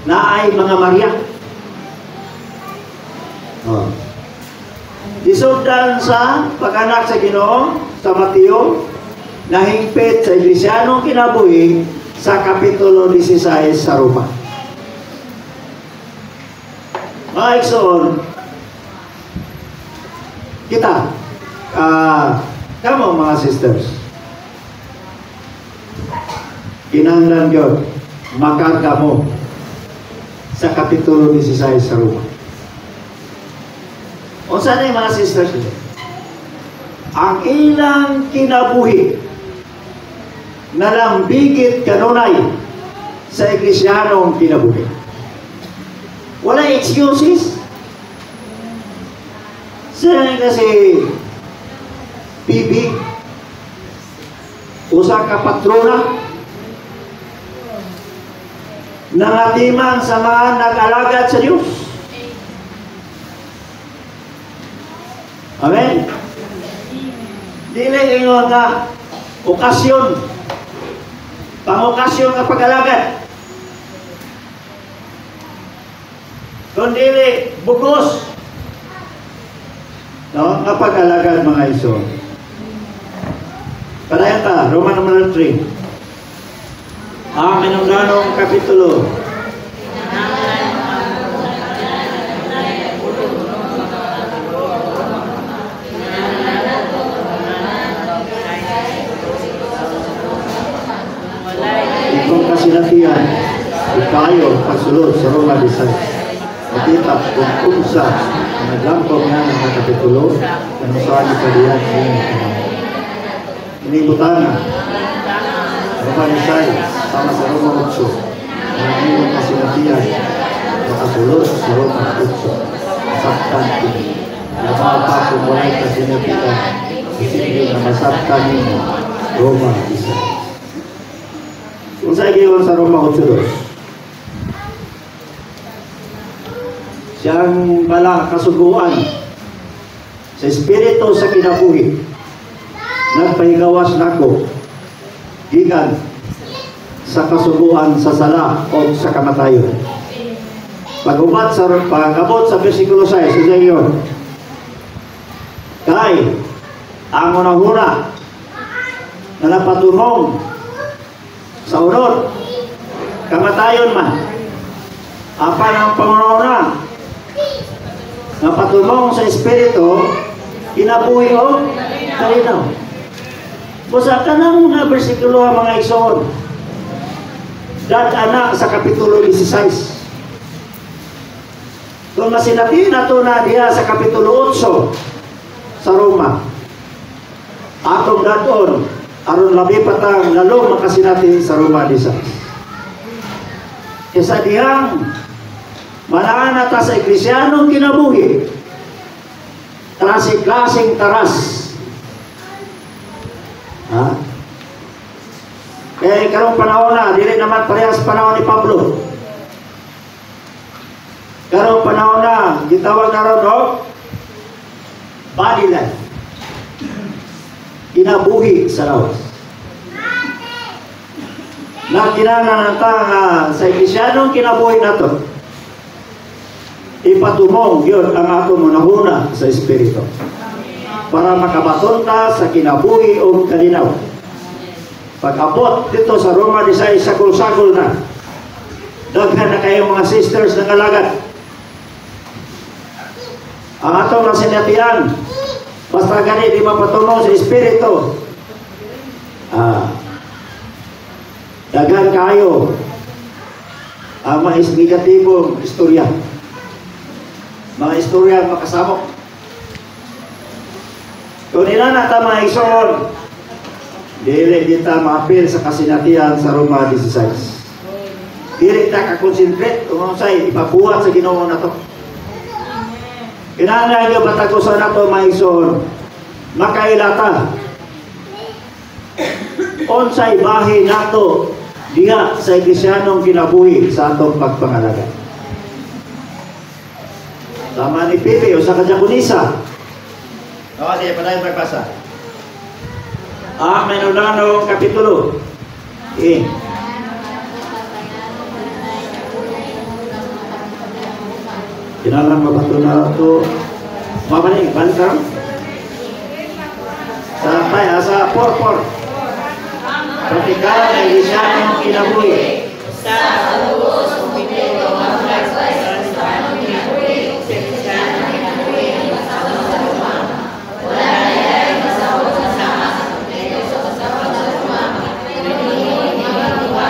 Speaker 1: na ay mga Maria. Oh. Isugdan sa pag-anak sa Ginoo sa Mateo, nahingpit sa Iglesianong kinabuhi sa Kapitulo 16 sa Roma. Mga igsoon, kita, kamo mga sisters, kinahanglan yun, makarga mo sa Kapitulo 16 sa Roma. O sana yung mga sisters nyo? Ang ilang kinabuhi na lambigit kanunay sa Iglesianong kinabuhi. Wala excuses. Sila kasi PB, usa ka patrona, nangatiman sa mga nag-alagad sa Diyos. Amen? Dili ingon nga okasyon, pang-okasyon nga pag-alagad. Kundi bugos, no? Nga pag-alagad mga iso. Padayon ta, Roman number 3. Ang minunganong kapitulo. Itong kasinatihan, ikayo pagsulod sa Roma 16. Makita kung unsa ang naglampong nga ng kapitulo, ano saan ipadiyan niya. Inibutana, Roma 16, sama sa Roma 8, ang inyong kasinatihan, makasulod sa Roma 8, masaktan ito. Labaw pa kung wala'y kasinatihan, isipin na masaktan ninyo, Roma 16. Kung sa igiwan sa Roma 8, siyang pala kasuguan sa espiritu sa kinabuhi, nagpahigawas nako gikan sa kasuguan sa sala o sa kamatayon. Pag-abot sa versikulo 6, sa iyon, kay ang unang-una na napatunong sa unod, kamatayon man, apan ang panguna na patulong sa espiritu, kinabuhi o kalinaw. Busa ka ng mga versikulo ang mga igsoon, dadana sa Kapitulo 16. Kung masinati na ito na diya sa Kapitulo 8 sa Roma, atong daton, aron labi patang lalong makasinati sa Roma 16. Isa diyang manaan na ta sa Iglesianong kinabuhi, klaseng taras. Ha? Kaya karong panahon na, dili naman parehas panahon ni Pablo. Karong panahon na, gitawag na ron o body life. Kinabuhi sa lawas. Na kinahanglan nata sa Iglesianong kinabuhi nato, ipatumong yun ang ato munahuna sa espiritu para makabaton ta sa kinabuhi o kalinaw. Pag-abot dito sa Roma 16, sakol-sakol na, daghan na kayo mga sisters ng alagad. Ang atong nasinatian, basta gani di mapatumong sa espiritu, daghan kayo ang mga negatibong istorya. Mga istorya makasamok. Kung nila na ta mga igsoon, dili kita maapil sa kasinatihan sa Roma 16. Dili ta kakonsentrate kung say ipabuhat sa Ginoo na to. Kinahanglan nyo batagusan na to mga igsoon, makailata unsay bahin nato diha sa Iglesianong kinabuhi sa atong pagpangalaga. Tama ni Pipe, usa ka diakonisa. Sige, padayon magbasa. Menunano Kapitulo. Kinalang mabato na ito. Mamaling, balik ka? Sa 4. Praktikal na Iglesianong kinabuhi.
Speaker 2: Sa kalubos, kumpleto ang pagkakay sa Iglesianong kinabuhi, sa Iglesianong kinabuhi, kasama sa lumang. Wala na yay masahod sa sama sa kumpleto sa kasama sa lumang. Pinili mga lupa,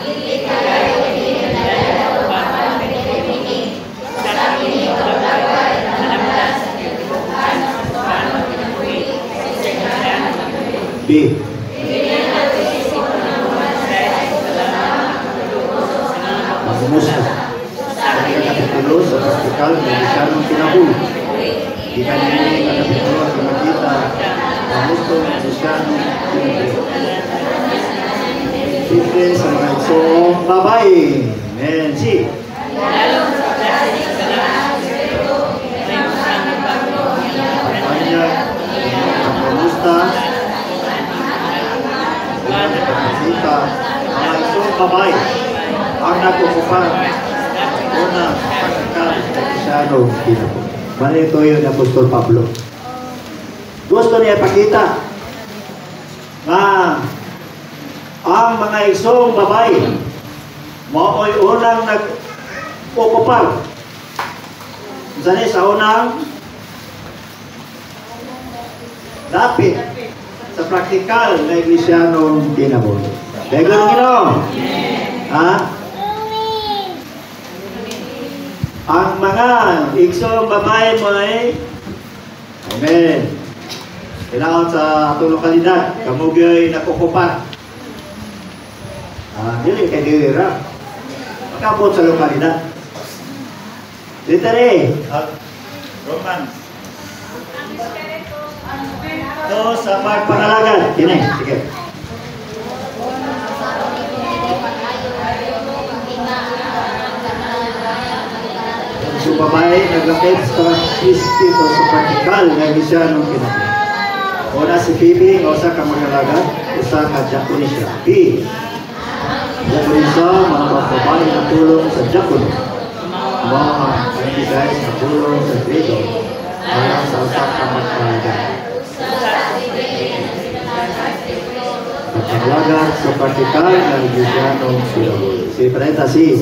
Speaker 2: ilit kagay, pinili na dalawa, para pinili. Sa pinili kablagay, nalamda sa kinabuhan, sa Iglesianong kinabuhi, sa Iglesianong kinabuhi.
Speaker 1: B. Kumusta? Sa Kapitulo sa praktikal na Iglesianong kinabuhi. Di kanina ang Kapitulo at makita ang gusto ng Iglesianong kinabuhi. Siyempre sa mga igsong babae. Amen. Si. Kanya, kumusta? Makita ang mga igsong babae. Ang nagkukupan una pagkakal na Iglesianong kinabuhi. Manito yun ni Apostol Pablo. Gusto niya ipakita na ang mga isong babae mao'y unang nagkukupan sa unang dapit sa praktikal na Iglesianong kinabuhi. Begon Ginoo. Ha? Ang mga igsong babae mo ay amen. Kailangan sa atong lokalidad, kamugay nakukupan. Dili kay dira. Makabot sa lokalidad. Dito rin. Romans. Ito sa pagpangalagan. Kini, sige. Ang babae naglapit sa Kristo sa praktikal na Iglesianong kinabuhi. Una si Phoebe, usa ka mag-alaga, usa ka diakonisa. B. Diakonisa, mga babae na tulong sa diakono. Mga kandiday sa tulong sa Kristo para sa usa ka mag-alaga. Pagpangalaga sa praktikal na Iglesianong kinabuhi. Si Preta si.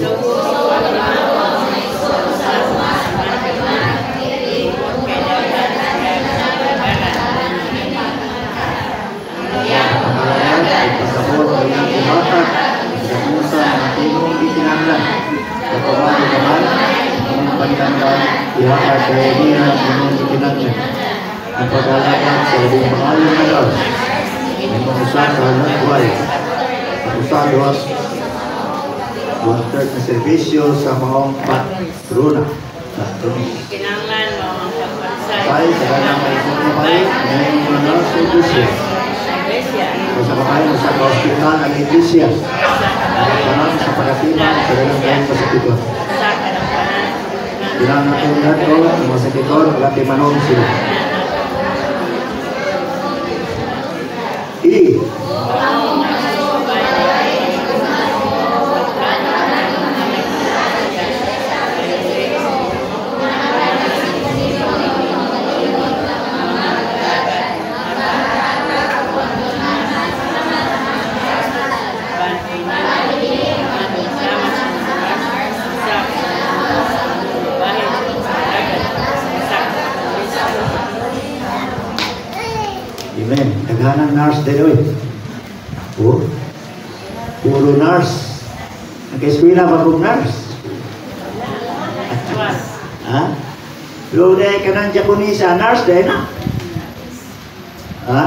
Speaker 1: Ihakad kaya niya ang ikinagyan ang pag-alaga sa labing pangalan na daw ang mamusa sa halang buhay at usados one-third na serbisyo sa mga patrona
Speaker 2: Kinanglan mo ang pagpansay.
Speaker 1: tayo sa kanang kaisong babae ngayon mga sa iglesia o sa babae sa ka-hospital ang iglesia at sa pagkatiman sa dalang kain pasipito. Kailangan natin lahat ko, ang mga sekitor, magati manong sila. I. Amen. Naghanang nurse din oy. Puro nurse. Nag-eskwela ba kong nurse? Ha? Pero dahil ka ng diakonisa, nurse din na. Ha?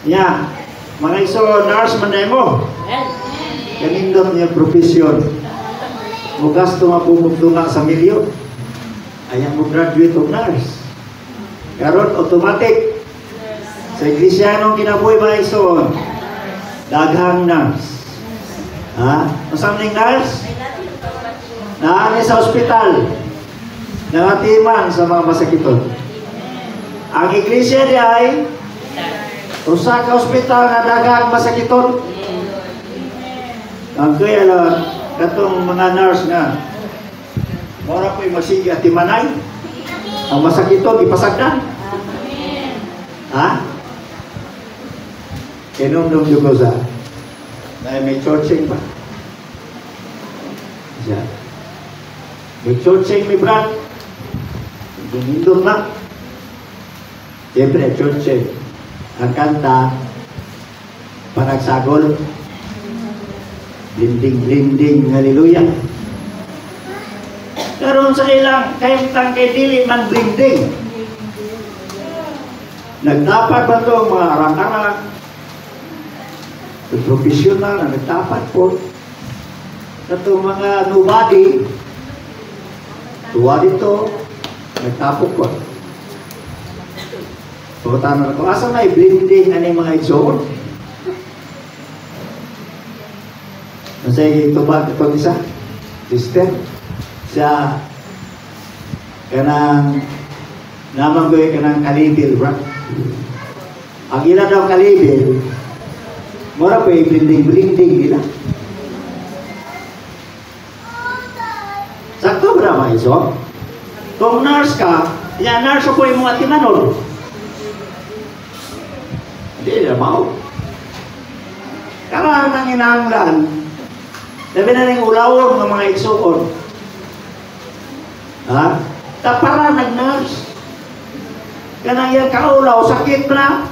Speaker 1: Nya, mga iso nurse man dahil mo. Kanindot niya profesyon. Mugas ito nga pumugtunga sa milyon. Ayan mo graduate of nurse. Karon automatic sa Iglesianong kinabuhi ba isoon? daghang nurse. Ha? Masaming nurse? Naani sa ospital. Nangatiman sa mga masakiton. Ang iglesia di ay usa ka ospital na daghang masakiton. Ang kaya lang katong mga nurse nga mora po'y magsige at timanay. Ang masakiton ipasagdan. Ha? Kinundong ko sa na may churching pa. Siya. May churching, may brad. Dumindong na. Siyempre, churching. Ang kanta, panagsagol. Linding-linding, hallelujah. Karon sa ilang, kayong kay dili man blinding. Nagdapat ba ito mga arang-arang? Profesional na nagdapat po. Ito mga nobody, tuwa dito, nagtapok ko. So, tanong ko, asa may blending ano yung mga igsoon? Masaya ito ba? Ito isa? Sister? Siya, kanang, naman ko yung kanang kalibil, bro. Ang ina daw kalibil, mura pa yung blending nila. Sakto ba naman iso? Kung nurse ka, yan nurse ko yung mga tinanong. Hindi na mau. Karang nang inanglan, sabi na rin ulawon ng mga igsuon. Ha? Tapara nag-nurse. Kanang yan kaulaw, sakit na.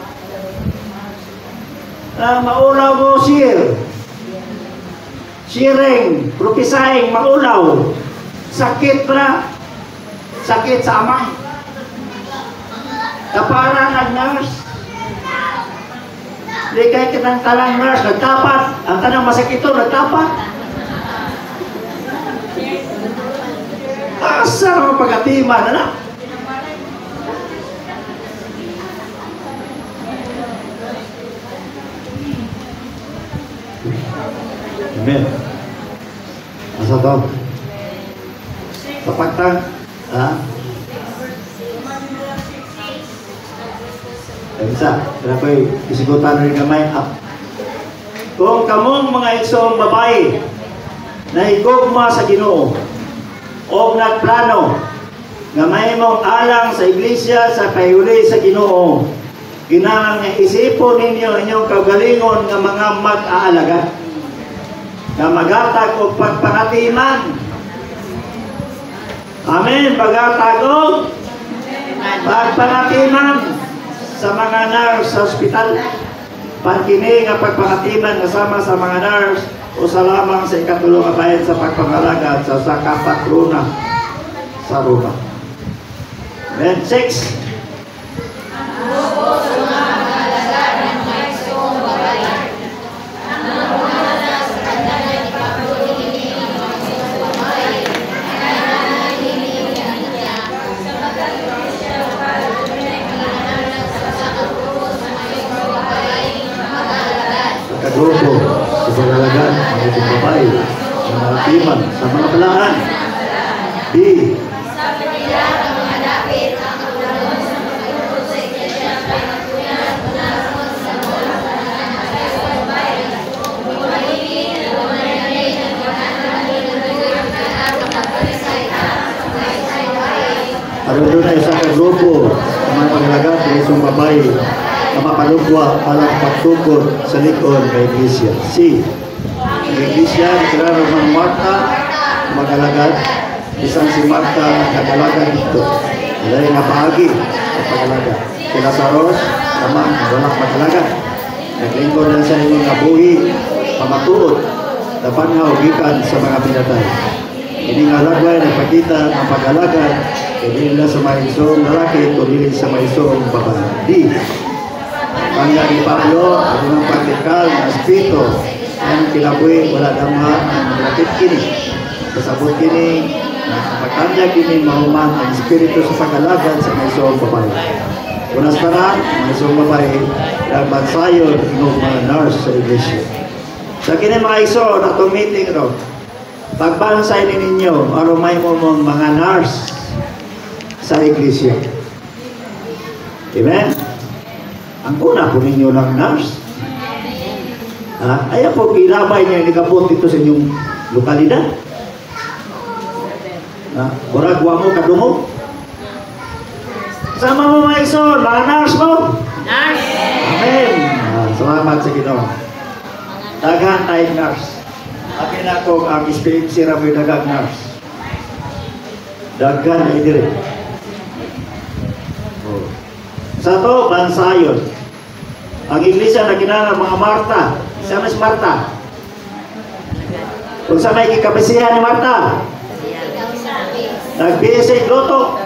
Speaker 1: Maulaw mo siring, propisaing, maulaw. Sakit na. Sakit sa amay. Tapara nag-nurse. Di kayo kinang talang nurse, nagtapat. Ang tanang masakit ito, nagtapat. Asa ang pagkatiman, anak? Amen. Asa to? Kapagtang, ha? Isa, kaya ko'y isigutan rin kamay up. Kung kamong mga igsong babae na igugma sa Ginoo o nagplano nga may mong alang sa iglesia sa payuli sa Ginoo, ginahang nga isipon ninyo inyong kagalingon nga mga mag-aalaga na magatag o pagpangatiman. Amen. Pagatag o pagpangatiman sa mga nurse sa ospital. Pagkini nga pagpangatiman kasama sa mga nurse o sa lamang sa ikatulong bayan sa pagpangalagad sa kapatrona sa Roma. Then 6. Grupo sa pagalagan ng mga babae, sa mga timan, sa mga palahan. B. Ano doon ay sa grupo sa mga pagalagan ng isang babae na mapalugwa alang pagtukod sa likod ng iglesia. C. Ang iglesia, nakararo ng Marta, mag-alagad. Isang si Marta, nag-alagad dito. Alay nga bahagi sa pag-alagad. Si Lazarus, naman, walang pag-alagad. Naglingkod lang sa inyong nabuhi, pamatuod, napanhaw, gikan sa mga pinatay. Ini nga lagway, nagpakita ang pag-alagad, hindi nila sa maisong lalaki, kundi sa maisong babae. D. Pangya ni Pablo, at ng praktikal na espiritu ang kinabuhi, wala damha ang malapit kini. Kasabot kini, pagkanya kini mahuman ang espiritu sa pag-alagad sa maisong babae. Unas tanan, may sumabay, nagbansayon ng mga nurse sa iglesia. Sa kini mga iso, na itong meeting ro, pagbansay ninyo, aron may mong mga nurse sa iglesia. Amen? Ang una po ninyo lang nurse. Ayaw po, ilabay niya inikabot dito sa inyong lokalidad. Kuragwa mo, kadungo. Sama mo mga iso, mga nurse mo.
Speaker 2: Nurse.
Speaker 1: Amen. Salamat sa Ginoo. Daghan tayong nurse. Akin ako ang experience ra mo daghang nurse. Daghan ay dire. Sa to, bansayon. Ang iglesia na kinala mga Marta. Sa mas Marta. Kung sa may kikabisihan ni Marta. Nagbisig luto.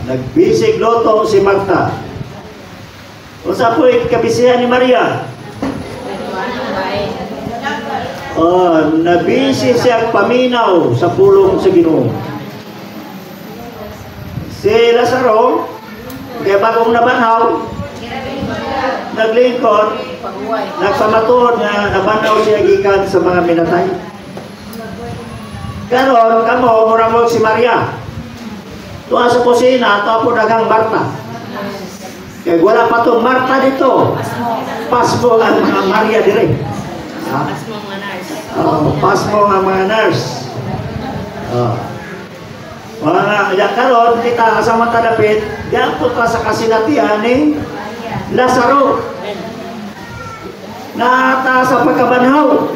Speaker 1: Nagbisig luto si Marta. Kung sa po'y kikabisihan ni Maria. Nabisi siya paminaw sa pulong sa Ginoo. Si Lazaro, kaya bagong nabanhaw, naglingkod, nagpamatuod nga nabanaw siya gikan sa mga minatay. Karon kamo muramog si Maria. Tuwa sa kusina, tapo daghang Marta. Kaya wala pa to Marta dito. Pasmo ang mga Maria dire. Pasmo ang mga nurse. Mga karon kita kasama tadapit, diyan po pa sa kasinatian ni Lazaro. Nata sa pagkabanhaw.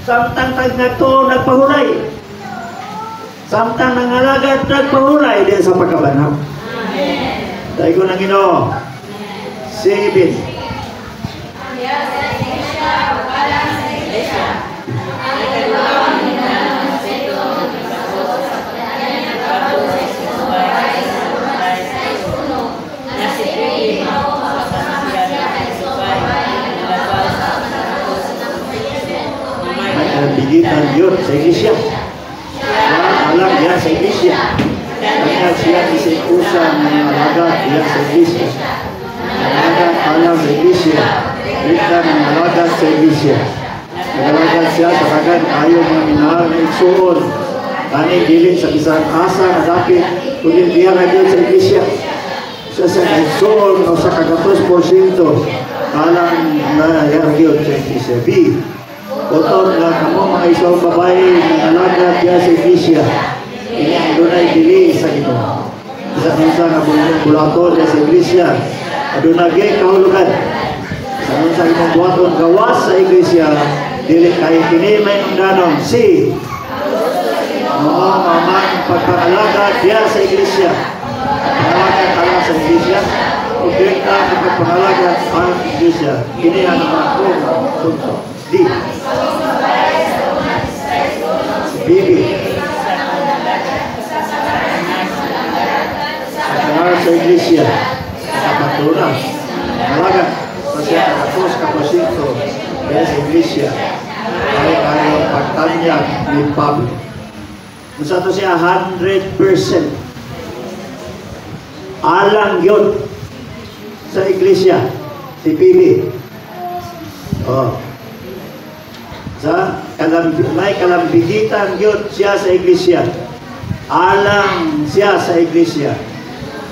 Speaker 1: Samtang nagpahulay. Samtang nangalagad nagpahulay diyan sa pagkabanhaw. Dahil ko ng Ginoo. Sibin. Bigitan yun sa iglesia. Alam yan sa iglesia. Kaya siya isikusan ng alagat yan sa iglesia. Alagat alam sa iglesia. Bigitan ng alagat sa iglesia. Nagalagat siya sa kagan ayaw mga minahal na igsuon. Kani dilit sa isang asa na dapit kundi diya na yun sa iglesia. Sa igsuon o sa kagatos porsyento alam na yan yun sa iglesia. B. Oton na kamo mga isang babae ng alagat ya sa iglesia. Ini ang dunay dili sa Ginoo. Isa nga bulaton sa iglesia. Adunay kahulugan. Sa imong buhaton gawas sa iglesia, dili kay kini may danon si mamang pagkaalagat ya sa iglesia. Alagat ala sa iglesia. O direkta pagpangalagat ang iglesia. Kini ang mga punto. D. Bibi. Pagkalar sa iglesia. Kapaturan. Malaga. Pasya kapos kaposito. Kaya sa iglesia. Ay kayong pagtanyag ni Pablo. Kung sa ito siya 100%. Alang yun. Sa iglesia. Si Bibi. May kalambigitan yun siya sa iglesia. Alang siya sa iglesia.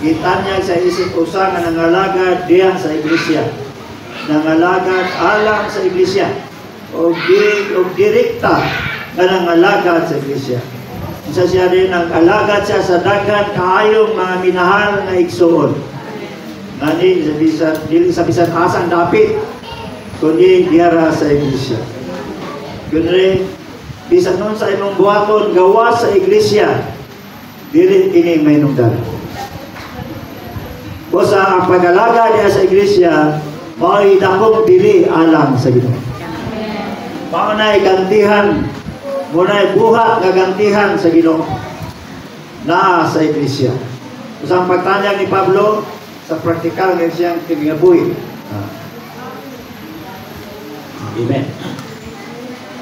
Speaker 1: Gitanyag sa isip usa nga nangalagad diyan sa iglesia. Nangalagad alang sa iglesia. O direkta nga nangalagad sa iglesia. Isa siya rin nangalagad siya sa daghan kaayong mga minahal na igsuon. Ngani dili sa bisan asang dapit kundi diara sa iglesia. Kundi bisan nun sa imong buhaton gawas sa iglesia dili kini may nungdan. O sa ang pag-alaga niya sa iglesia mao'y dakong dili alang sa Ginoo. Maunay gantihan, munay buhat nga gantihan sa Ginoo na sa iglesia. O sa ang pagtanyag ni Pablo sa praktikal nga siyang kinabuhi. Amen.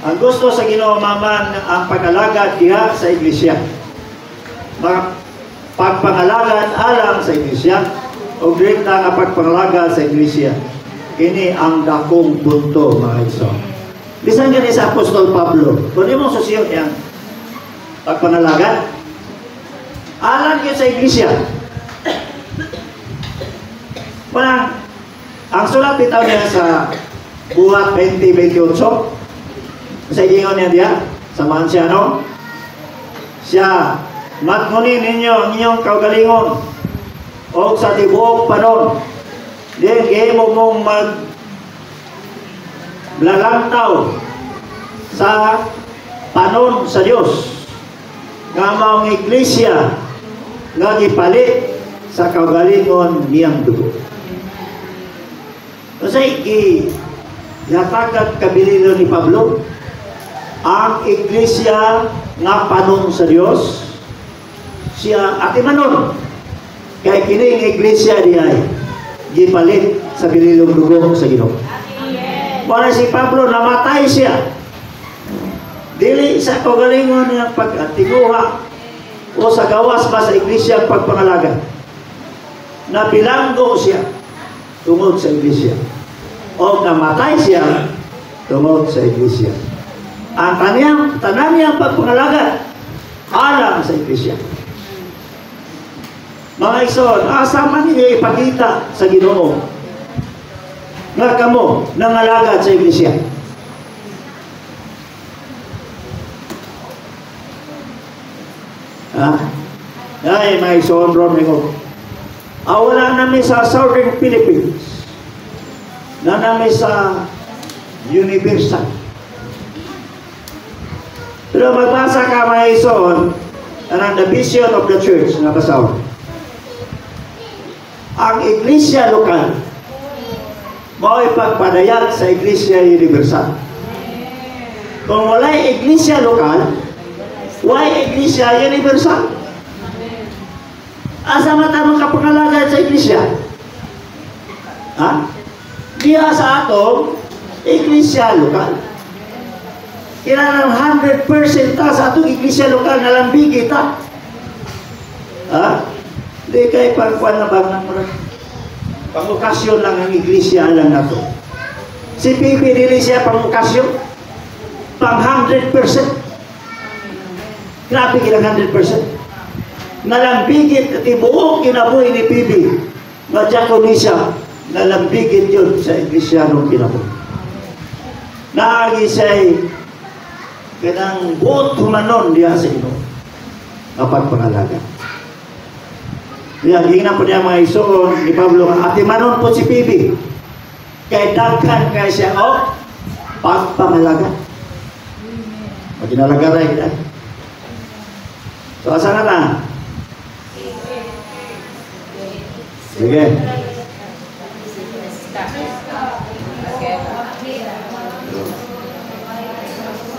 Speaker 1: Ang gusto sa Ginoo maman ang pag-alaga diha sa iglesia. pagpangalagan alang sa iglesia o direkta nga pagpangalaga sa iglesia. Ini ang dakong punto, mga igsoon. Bisan gani sa Apostol Pablo, kung mo susiyo yan, pagpangalagan alang yun sa iglesia. Parang ang sulat bitaw niya sa Buhat 20:28, sa ingon niya diya, samahan siya, no? Siya, matngunin ninyo ang inyong kaugalingon o sa tibuok panon. Then, gihimo mong maglalantaw sa panon sa Diyos. Nga maong iglesia nga gipalit sa kaugalingon niyang dugo. Kasi yatagad kabilino ni Pablo ang iglesia nga panon sa Dios siya ati manon kay kining iglesia diay gipalit sa bililong dugo sa Ginoo. Wala si Pablo namatay siya dili sa kaugalingon niyang pag-atinuha o sa gawas ba sa iglesia pagpangalaga. Nabilanggo siya tungod sa iglesia o namatay siya tungod sa iglesia. Ang tanan niyang pagpangalaga alang sa iglesia. Mga igsoon, asa man ninyo ipakita sa Ginoo nga kamo nangalagad sa iglesia. Ay, mga igsoon ron mo. Wala namin sa Southern Philippines na namin sa Universal. Pero magbasa ka mga igsoon ng the vision of the church na basaw. Ang iglesia lokal mao ipagpadayag sa iglesia universal. Kung wala iglesia lokal, why iglesia universal? Asa mata makapangalagad sa iglesia? Diya sa atong iglesia lokal. Kailangan 100% ta sa atong iglesia lokal na lambing kita. Di kay pagkuhan na bang pang-okasyon lang ang iglesia lang na to. Si Pipi dili siya pang-okasyon. Pang 100%. Grabe kilang 100%. Nalambigit at ibuong kinabuhi ni Pipi. Madya ko ni siya, nalambigit yun sa iglesyanong kinabuhi. Naagi siya'y kanang buot humanon diya sa ino. Kapag pangalaga. Yan, hingnan po niya mga igsoon ni Pablo, ati manon po si Pipi. Kay daghan kay siya, pagpangalaga. Maginalaga rin kita. So, asa na na? Sige.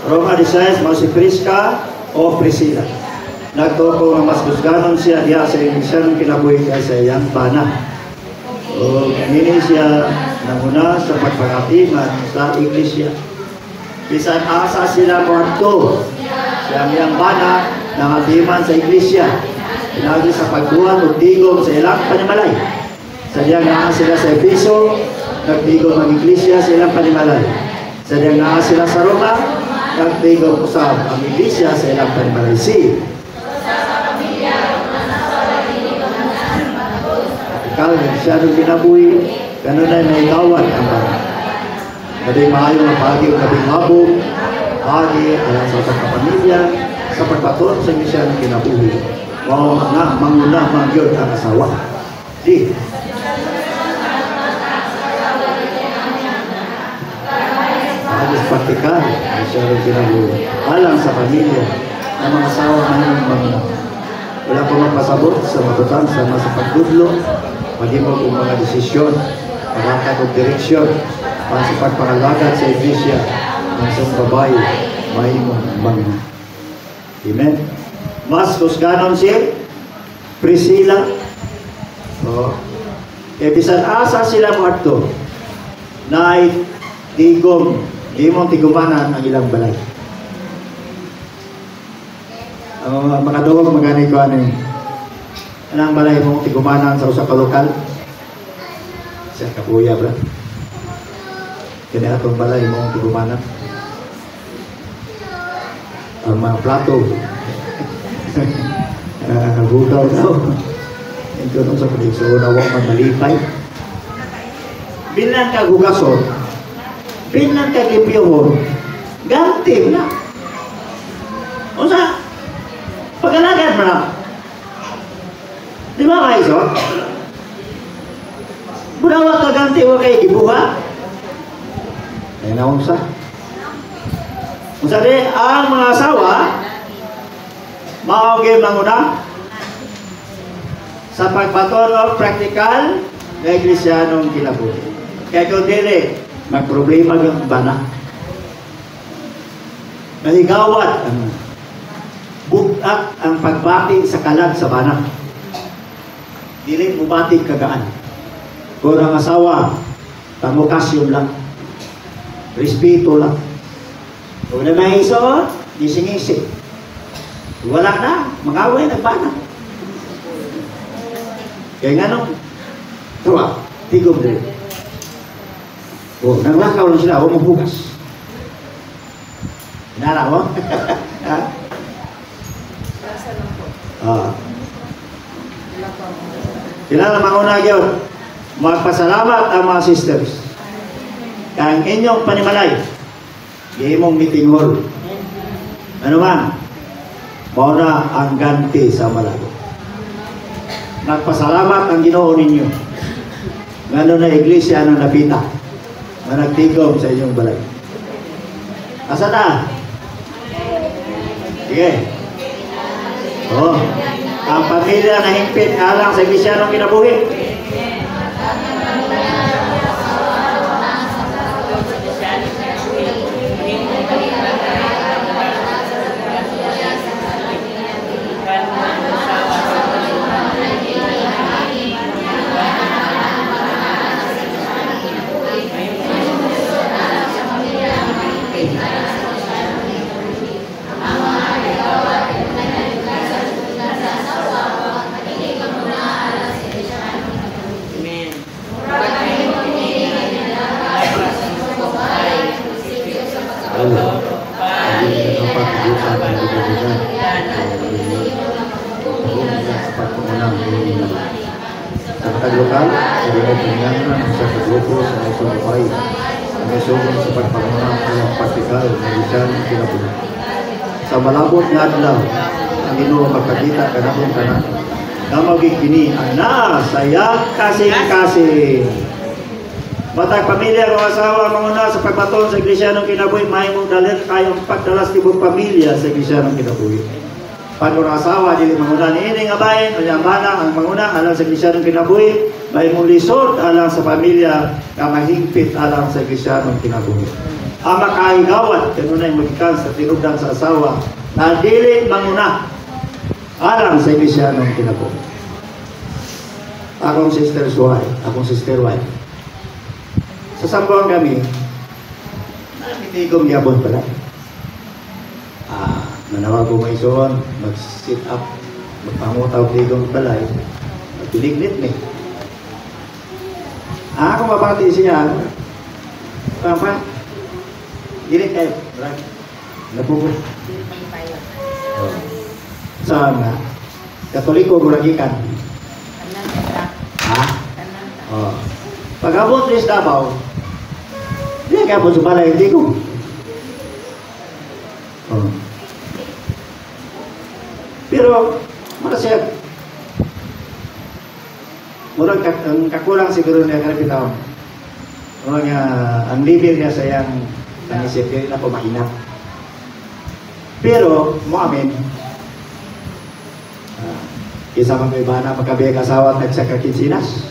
Speaker 1: Roma 16, mo si Prisca o Priscilla. Nagtoko ng mas gusganon siya diya sa iglesia ng kinabuhi kay sa iyang bana. O kanini siya nanguna sa pagpangatiman sa iglesia. Bisan asa sila kwarto siyang iyang bana nangatiman sa iglesia. Pinagi sa pagbuhat o tigong sa ilang panimalay. Sa diyang nga sila sa Episo, nagtigong ang iglesia sa ilang panimalay. Sa diyang nga sila sa Roma, nagtigong usab ang iglesia sa ilang panimalay. Ikaw, masyadong kinabuhi, ganun na naigawan ang bana. Kading maayong ang pagi o kading mabog, pagi, alam sa kapamilya, sa pagbaton sa iglesia ng kinabuhi. Wow, nga, manguna, mangyod ang asawa. Di. Agos praktikal, masyadong kinabuhi. Alang sa pamilya, ang mga asawa na manguna. Wala pa magpasabot sa matutan, sa pagdudlo, maging kung mga desisyon, pagkakag o direksyon, para sa pagpangalagad sa iglesia, ng isang babae, may manguna. Amen. Mas kusganon si Priscilla. Bisan asa sila muadto na tigom, di mo tigumanan ang ilang balay. Makadungog magani ko ano eh. Anong balay mong tigumanan sa usa ka lokal? Siya kapuya, bro. Kaya atong balay mong tigumanan. Ang mga plato. Bugaw daw. Ito nung sa pagkikso na huwag malipay. Bilang ka gugason, bilang ka gipiyahon, ganti na. O sa, pag-alagan mo na. Di ba kayo, so? Bunawat ka ganti o kayo gibuha? Ay naunsa. Kung sabi, ang mga asawa, maogay manguna sa pagbaton o practical na iglesianong kinabuhi. Kaya kung dili, magproblema ng bana. Nahigawat ang bukat ang pagbati sa kalag sa bana. Dili mubati kagaan. Kung ang asawa, pamukasyon lang. Respeto lang. Kung na may iso, gising-ising. Wala na, mag-away na bana. Kaya nga nung, tuwa, tigom din. O, naglakaw lang sila, huwag maghugas. Hinala mo? Kailangan mauna yun. Magpasalamat ang mga sisters. Kaya ang inyong panimalay, imong meeting hall. Ano man, mauna ang ganti sa malago. Nagpasalamat ang Ginoo ninyo. Ngano na iglesia ng napita na nagtigom sa inyong balay. Asa na? Sige. Oh, ang pamilya na hingpit alang sa iglesia ng kinabuhi. Lokal, jadi penyanyi sa grupo sa isang bahay. Ang isugon sa pagpamunang ng praktikal na isang kinabuhi. Sa malabot nga adlaw, ang Ginoo magpakita kanakong tanan. Na magigini ana saya kasing-kasing. Matag pamilya o asawa manguna sa pagbaton sa iglesia ng kinabuhi, mahimong dalhin kayong pagdalas tibong pamilya sa iglesia ng kinabuhi. Pag asawa dili manguna niini nga bahin o yamana ang manguna alang sa iglesia ng kinabuhi, may mong lisod alang sa pamilya nga mahingpit alang sa iglesia ng kinabuhi. Ang makahigawat kanunay magikan sa tinubdan sa asawa na dili manguna alang sa iglesia ng kinabuhi. Akong sister wife. Sa sambuan kami, nakitigom yapon pala. Manawag ko may ison, mag-sit up, magpangutaw tigong balay, magpilignit ni. Ako mapati siya, pampa, gilit kayo, right? Napupos. Saan nga? Katoliko, buragikan. Ha? Oh. Pag-abot rin sa Davao, hindi ka po sa balay, hindi ko. Oh. Pero, marasya, murang kakulang siguro niya karapitaw. Murang ang level niya sa iyang isip, yun na po mainap. Pero, mo amin, isa mang iba na magkabiyag asawa at nagsakakinsinas.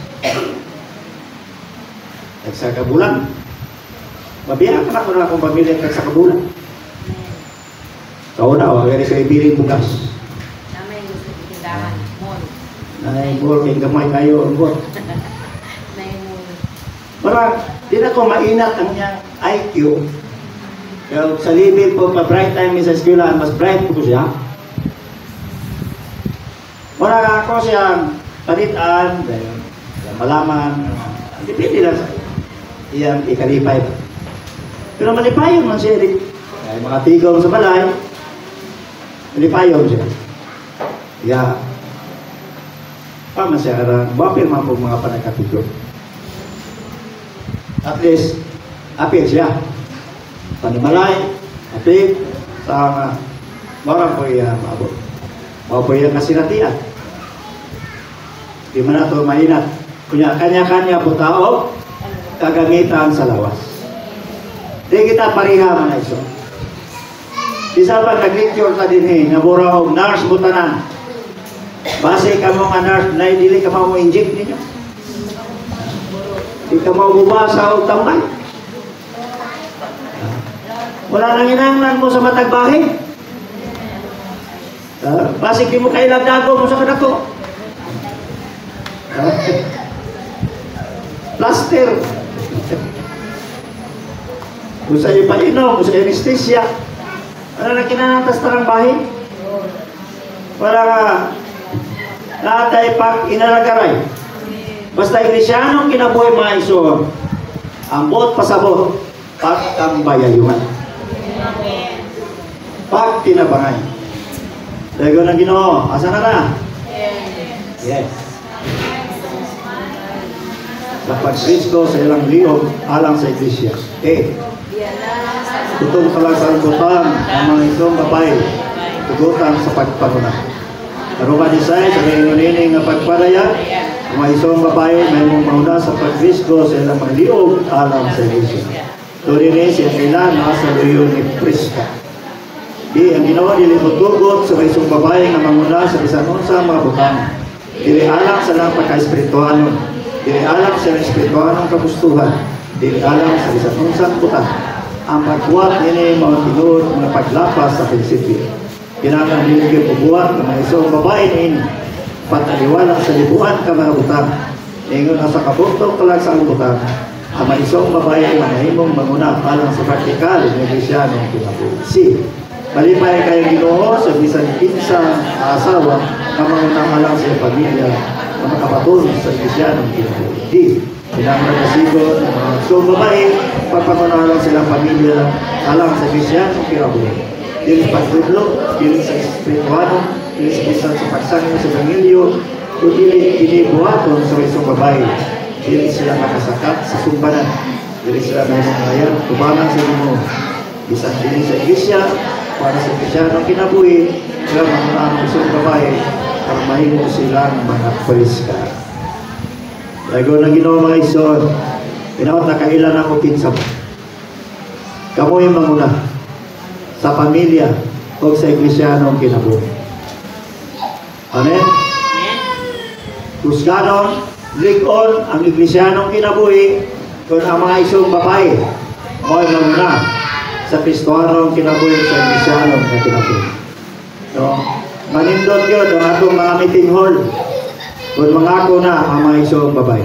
Speaker 1: Nagsakabulan. Mabiyag ka na kung akong pamilya nagsakabulan. Kauna, wag rin sa ibiring bukas. Naimol, kaya gamay kayo ang buwan. Para, di na ko mainat ang niyang IQ. Kaya sa level po, pa bright time sa eskwela, mas bright po ko siya. Wala ka ako siyang palitan, dahil malaman, dipindi lang sa iyang ikalipay. Pero malipayon man siya, dahil mga tigong sa balay, malipayon siya. Yeah. Paman siya, bapil man po mga panagkatito. At least, apil siya. Panimalay, apil, sa marang po iya maabot. Mao po iya kasinatian. Di man nato mainat. Kunya kanya-kanya po tao, kagamitan sa lawas. Di kita pariha man iso. Isa pa nag-lecture ka din nga mura og nurse butanan. Base ka mo nga nurse, na dili ka mo inject ninyo. Di ka mo bubasa og tambay. Wala nang inanglan mo sa matag bahay. Base di mo kailang dago mo sa kadako. Plaster. Kung sa'yo painom, kung sa'yo anesthesia, ano na kinanantas tarang bahay? Wala ka natay pag inaragaray. Basta Iglesyano kinabuhay mga iso, ambot pasabot, pagtambayayuman. Pag tinabangay. Lego ng Ginoo, asa na na? Yes. Sa pag-Kristo sa ilang liyog, alang sa Iglesia. Tutong kalagsagutan ang mga isong babae, tugutan sa pagpanuna. Karungan isay sa ngayon nga pagpadaya, ang mga isong babae may mong mauna sa pag-Kristo sa ilang mga liyog, alang sa Iglesia. Tuloy rin siya kailan nasa luyon ni Prisca. Di, ang ginawa nilipot-tugot sa mga isong babae nga manguna sa bisanong sa mga butang. Dili alang sa lang pagka-espirituanon. Dili alam sa espiritualong kagustuhan, dili alam sa isang unsang butang. Ang pagbuhat nini mga tinuod, mga paglapas sa prinsipyo. Kinahanglan nilagay pagbuhat ng mga isang babae nini, pataliwala sa libuan ka mga butang. Ingon na sa kabuktong talag sa butang, ang mga isang babae ay manahimong manguna alang sa praktikal ng Iglesyano kinabuhi. Malipay kayong Ginoo sa bisan kinsa asawa na manguna alang sa pamilya na makapatulong sa Iglesyano kinabuhi. Pinamang nasigot ng mga isang babae, pagpagunalang silang pamilya alang sa Iglesyano kinabuhi. Dili sa pagtudlo, dili sa espirituano, dili sa bisan sa pagsangin sa pamilyo, o dili kinibuhaton sa isang babae. Dili sila makasakat sa sumbanan, dili sila may mga tubangan sa Ginoo. Bisan dili sa Iglesia, para sa Iglesyano kinabuhi, sila mga isang babae, para mahimo silang mga Prisca. Lago ng Ginoo mga ison, pinawat na kailan ako kinsa mo. Kamu yung manguna sa pamilya o sa Iglesyano kinabuhi. Amen? Kusganon, likon ang Iglesyano kinabuhi kung ang mga isong babae o manguna sa Kristohanong kinabuhi sa Iglesyano na kinabuhi. So, manindot yun ang atong mga meeting hall kung mangako na ang mga isong babae.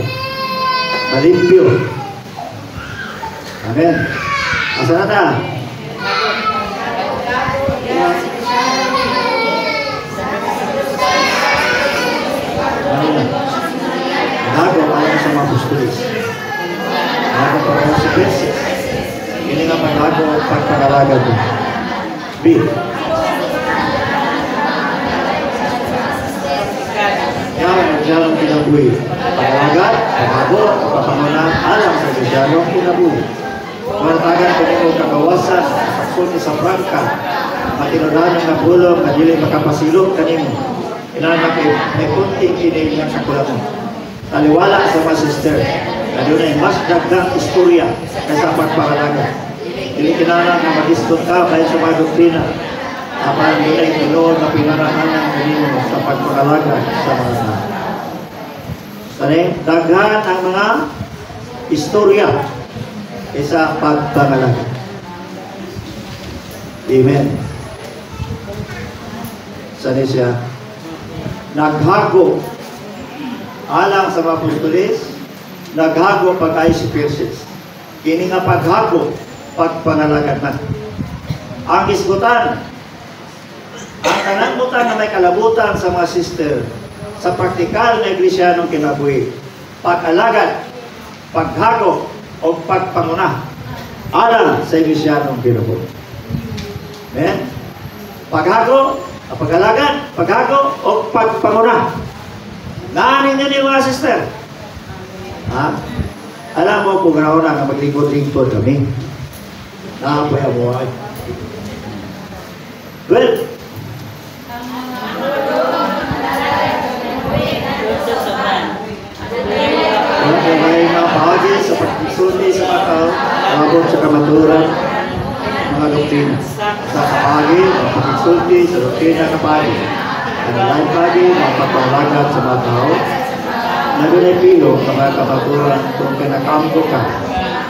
Speaker 1: Malimpyo. Amen. Asa na ta? Gago ayon sa mga apostoles. Gago para sa Persis. Ini nga paggago at pagpangalaga mo. B. Iglesyano kinabuhi. Pagalagat, pagabo, papangunan, alam sa Iglesyano kinabuhi. Maratagan ko nito kagawasan, saksun sa prangka, matinunan ng nabulong, na dili makapasilog kanimo. Kailangan may kunting kinig ng sakulat mo. Taliwala sa mga sister, na doon ay mas dagdag istorya kaysa pagpangalaga. Dili kailangan na mag-istot ka dahil sa mga doktrina. Apan doon ay tuloy na pinarahanan kanimo sa pagpangalaga sa mga tao. Daghan ang mga istorya kaysa pagpangalaga. Amen. Saan siya? Naghago alang sa mga apostoles, naghago pag-ay si Persis. Kini nga paghago, pagpangalaga na. Ang isgutan, ang kanangbutan na may kalabutan sa mga sister, sa praktikal na iglesia ng kinabuhi. Pag-alagad, paghago, o pagpanguna alang sa iglesia ng kinabuhi. Amen? Paghago, pag-alagad, paghago, o pagpanguna. Naanin niyo ni mga sister? Ha? Alam mo kung gano'n na maglingkod-lingkod kami. Naapoy ang buhay. Well, may mga bahagi sa pagkisulti sa mga tao, abot sa kamaturan, mga doktrina. Sa bahagi, mga pagkisulti sa doktrina na bahagi. Ang lain bahagi, mga pagpapalagad sa mga tao, nagunay pilo sa mga kamaturan kung kinakampo ka.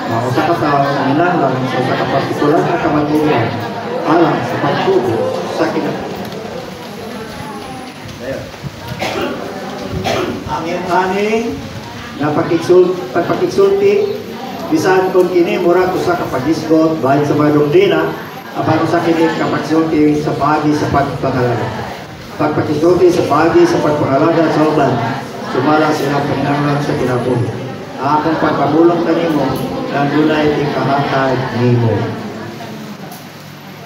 Speaker 1: Mga usa ka tao, minang lang sa usa ka partikular na kamaturan, alang sa pagtubo sa kinaturan. Ang aning na pagpakigsulti bisan kung kini murag usa ka pagisgot bahin sa mga doktrina apan usa kini ka pagsulti sa pagi sa pagpangalaga. Pagpakigsulti sa pagi sa pagpangalaga sa uban sumala sila pinanglan sa kinabuhi. Akong pagpamulong kanimo lang dunay ikahatag nimo.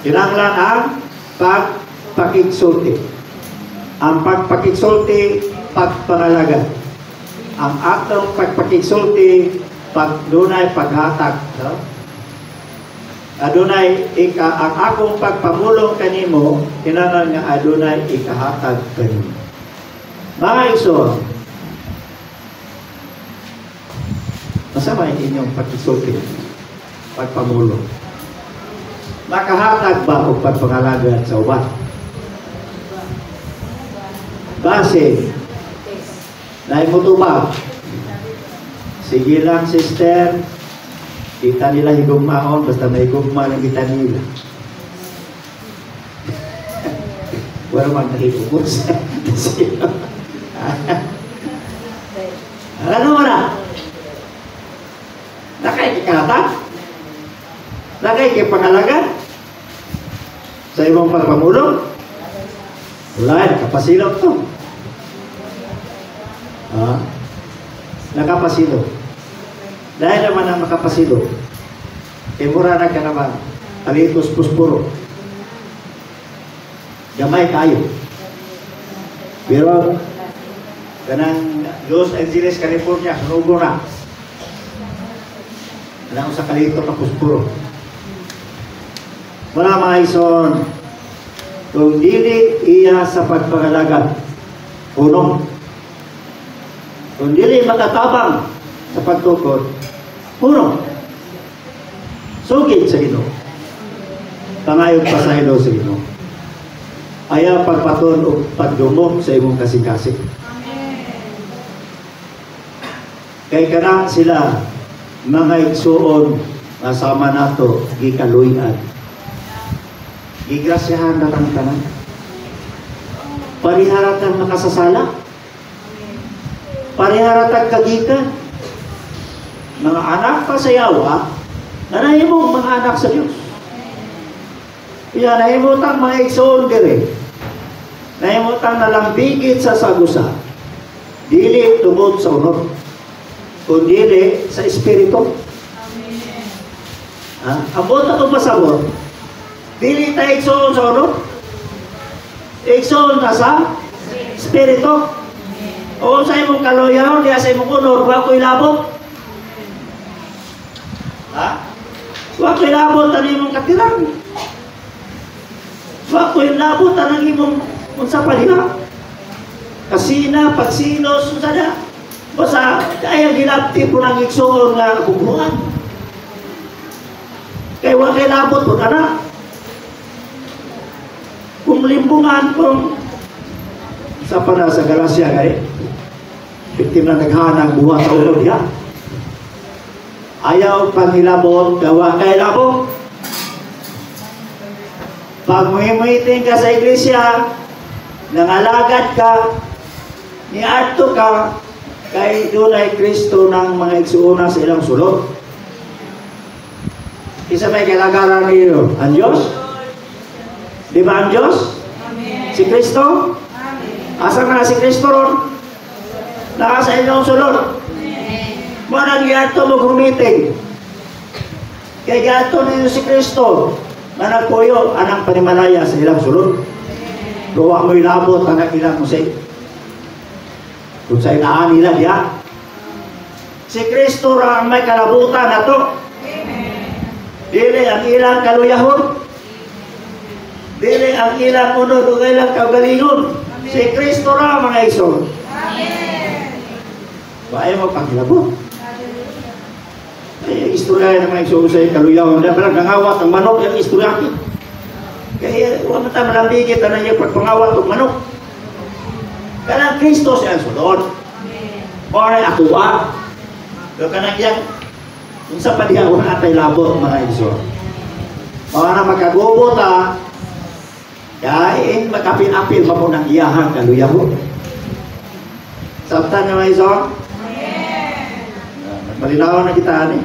Speaker 1: Kinahanglan ang pagpakigsulti. Ang pagpakigsulti pagpangalaga. Ang aktong pagpakigsulti pagdunay paghatag, no? Adunay ang akong pagpamulong kanimo kinahanglan nga adunay ikahatag kanimo. Mga igsoon, masama inyong pagpakigsulti, pagpamulong. Makahatag ba o pagpangalaga sa uban? Base naimutubag. Sige lang, sister. Kita nila higugmaon, basta may higugma ng kita nila. Wala man nahigugos. Ano mo na? Nakikikata? Nakikipangalaga? Sa imong pagpamulong? Wala, nakapasilog to. Nakapasilo. Dahil naman ang makapasilo, mura na ka naman, alitos puspuro. Gamay tayo. Pero, kanang Los Angeles, California, sunugo na. Anong sa kalito ka puspuro. Wala mga ison, kung dili iya sa pagpangalaga, unong, kung dili makatabang sa pagtukod, puno. Sugid sa Ginoo. Pangayog pasaylo sa Ginoo. Aya pagpaton o pagdumog sa imong kasing-kasing. Kay kanang sila mga igsuon masama nato gikaluyan. Gigrasyahan na kang tanan. Pariharatan makasasala. Pariharatag kagikan. Mga anak pa sa yawa, nanahimong mga anak sa Diyos. Kaya nahimutang mga igsoon dire. Nahimutang nalambigit sa sagusa. Dili tungod sa unod. Kundi sa espiritu. Abot na itong pasabot. Dili tayo igsoon sa unod. Igsoon na sa espiritu. O sa imong kaloyaw, diya sa imong unod, wa ko'y labot. Wa ko'y labot ang imong katirang. Wa ko'y labot ang imong unsa paliha. Kasina, pagsinos, unsa na. Basta, kaya gilapti po ng igsoon nga bubuhan. Kaya wa ko'y labot po na. Kung limbungan, kung sa pana sa Galacia, kaya biktim na naghanang buha sa ulo niya. Ayaw pangilabot, gawa kay labot. Pag muhimuitin ka sa iglesia, nangalagad ka, niadto ka, kay dunay Kristo ng mga igsuuna sa ilang sulod. Isa may kalagaran niyo, ang Diyos? Di ba ang Diyos? Amen. Si Kristo? Amen. Asa na si Kristo ron? Naka sa inyong sulod. Manang giato mo gumiting. Kaya giato ninyo si Kristo na nagpuyo anang panimalaya sa ilang sulod. Luwa mo ilabot ang ilang musik. Kung sa inaan nila diya. Si Kristo ra ang may kalabutan na to. Dili ang ilang kaluyahon. Dili ang ilang unod o ilang kagalingon. Si Kristo ra mga igsoon. Bae mo pagilabot. Ay, istorya ng mga igsoon sa kaluyahon. Dahil parang nangawat ang manok yung istorya. Kaya huwag na malambigit na yung pagpangawat ng manok. Kaya Kristo siya ang sulod. Oray akuha. Kaya kanang yan, kung sa padihaw natay labot mga igsoon. Mga na magkagubo ta, kaya magkapin-apil pa po ng iyahang kaluyahon. Sabtan niya mga igsoon? Malinawan na kita ni.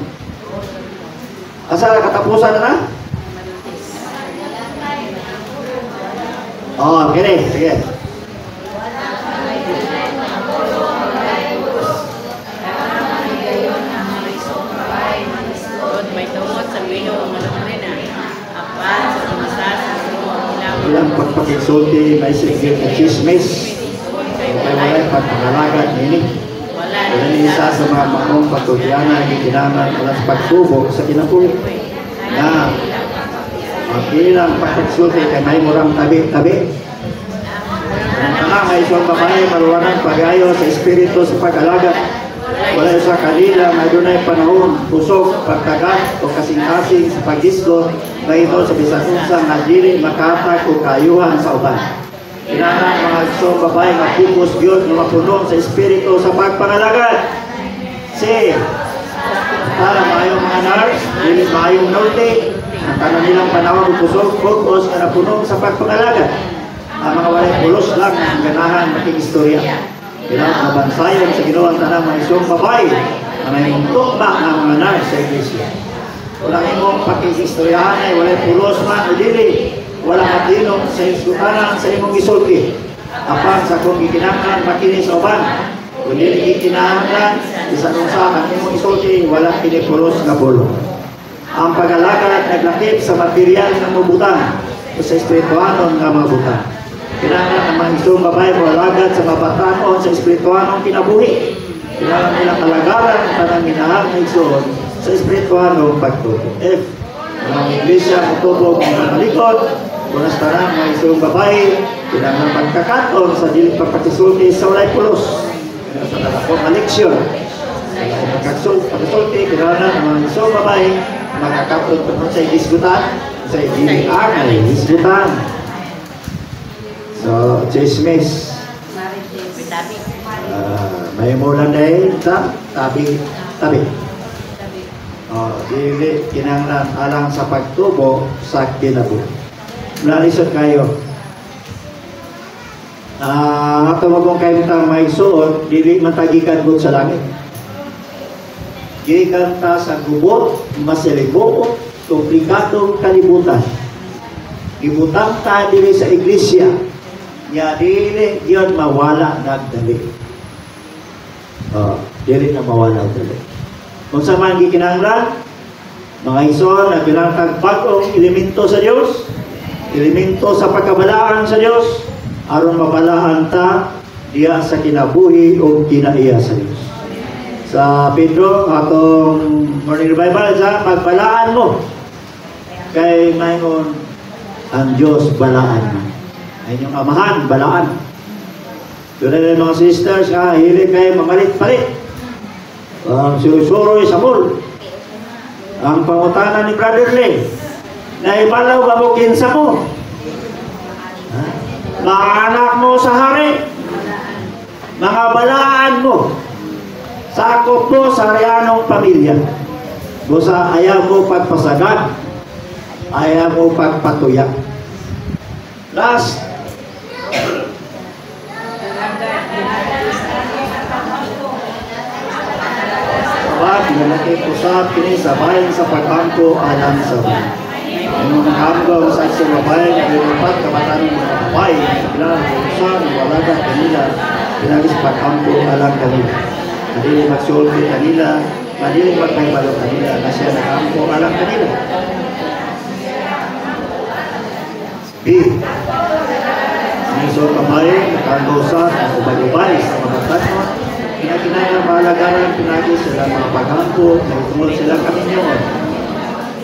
Speaker 1: Asa na katapusan na? Oh, kini, sige.
Speaker 3: May tungkol sa biyo ang malumri na apat sa tumasas sa
Speaker 1: Ilang pagpakiksulti, may sigil na chismis. Kaya wala'y pagpangalagat nini. Wala isa sa mga makong patudyana na kinangan alas pagtubo sa kinapulo. Na ang ilang pagpakiksulti kay may murang tabi-tabi. Ang tanang ay isang babae maruwanan pag-ayo sa espiritu sa pag-alagat. Wala sa kanila na dunay panahon, pusok, pagkagat o kasing-kasing sa pagdisgo na ito sa bisakunsang na dili makatag o kayuhan sa uban. Kailangan mga isang babae magpupos Diyos na mapuno sa espiritu sa pagpangalagat. C. Para mayong mga nurse, dili mayong norte, ang tanan nilang panahon o pusok, focus na napuno sa pagpangalagat. Ang mga walay pulos lang ang ganahan makikistorya. Kailangan mabansayan sa ginawa tanang mga isang babae na may muntok ba ng mga nurse sa iglesia. Walang imong pakikistoryahan ay walay pulos man o dili. Walang matinong sa iskutanan sa imong isulti. Apang sa kung gikinahanglan makinis sa uban. Kung dili gikinahanglan, isanong sa ang imong isulti, walang pinipulos na pulo. Ang pag-alaga at naglakip sa material ng mabutang o sa espirituanon ng mga butang. Kailangan ang mga isang babae mo alagad sa mabataon sa espirituanong kinabuhi. Kailangan nilang alagaran ang tanang minahal na igsoon sa espirituanong pagtubo. F. Ang iglesia matubog ang malikod, unas tarang mga isang babae, kailangan pagkakaton sa diling pagpakisulti sa walay pulos. Kailangan sa talakong maliksyon. Pagkasulti, kailangan ang mga isang babae, magkakaton sa igisgutan, sa igiangay, igisgutan. So, chismis. May mulan dahil sa tabi. Dili kinanglan alang sa pagtubo sa kinabuhi. Nalisod kayo. Ato mabong kayo tang may suot, dili matagikan gud sa langit. Gikan ta sa gubot, masilibuot, komplikadong kalibutan. Ibutang ta dili sa iglesia. Ya dili yun mawala nagdali. Dili na mawala nagdali. Kung sa mga gikinahanglan, mga ison na kinahanglan bagong elemento sa Diyos, elemento sa pagkabalaan sa Diyos, aron mabalaan ta diya sa kinabuhi o kinaiya sa Diyos. Sa Pedro, atong morning revival, sa pagbalaan mo, kay mayon ang Diyos balaan mo. Ay yung amahan, balaan. Doon na mga sisters, hilig kayo mamalit-palit. Surusuroy sa mall. Ang pangutanan ni Brother Lee, na ibalaw babukin sa mo. Mga anak mo sa hari. Mga balaan mo. Sakop mo sa harianong pamilya. Busa ayaw mo pagpasagad. Ayaw mo pagpatuyak. Last. Dinalaki ko sa kini sa bayan sa pagangko alam sa bayan. Yung nakahambang sa isang babae na binupat kabataan ng mga babae na bilang usan, walaga kanila, pinagis pagkampo alang kanila. Madili magsulti kanila, madili magkaibalo kanila na siya nakampo alang kanila. B. Ang isang babae nakahambang sa ubay-ubay sa mga tanong, kinakinaya malagaran pinagis sila mga pagkampo, nagtumol sila kaminyon.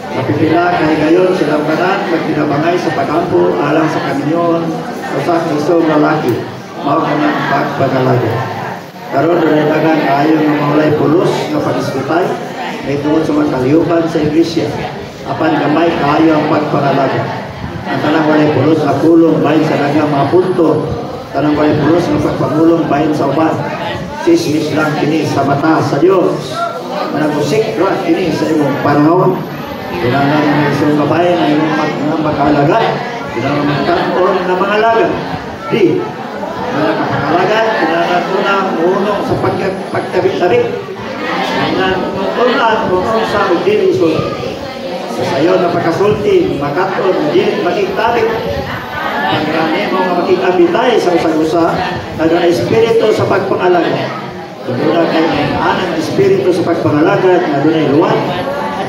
Speaker 1: Kapipila kay gayon silang kanan magtinabangay sa pagkampo alang sa kaminyon o sa isang lalaki mao kanang pagpagalaga. Karon dunay dagan kaayo nga maulay pulos nga pag-iskutay kay tungod sa makaliuban sa iglesia. Apan gamay kaayo ang pagpagalaga. Ang tanang walay pulos nga pulong bahin sa daghang mga punto, tanang walay pulos nga pagpangulong bahin sa uban. Sismis lang kini sa mata sa Dios. Managusik ra kini sa imong panahon. Kailangan ng isang babae na yung mag-alaga. Kailangan magkaroon ng mga alaga. Di, mag-alaga, kailangan ko na unong sa pagtabi-tabi. Kailangan unong sa mag-dinisul. Sa sayo na pagkasulti, makatoon, di magigtabi. Pagkani mo nga makikabitay sa usag-usa, na espiritu sa pagpangalaga. Kung doon kayo ang espiritu sa pagpangalaga, na doon ay luwan.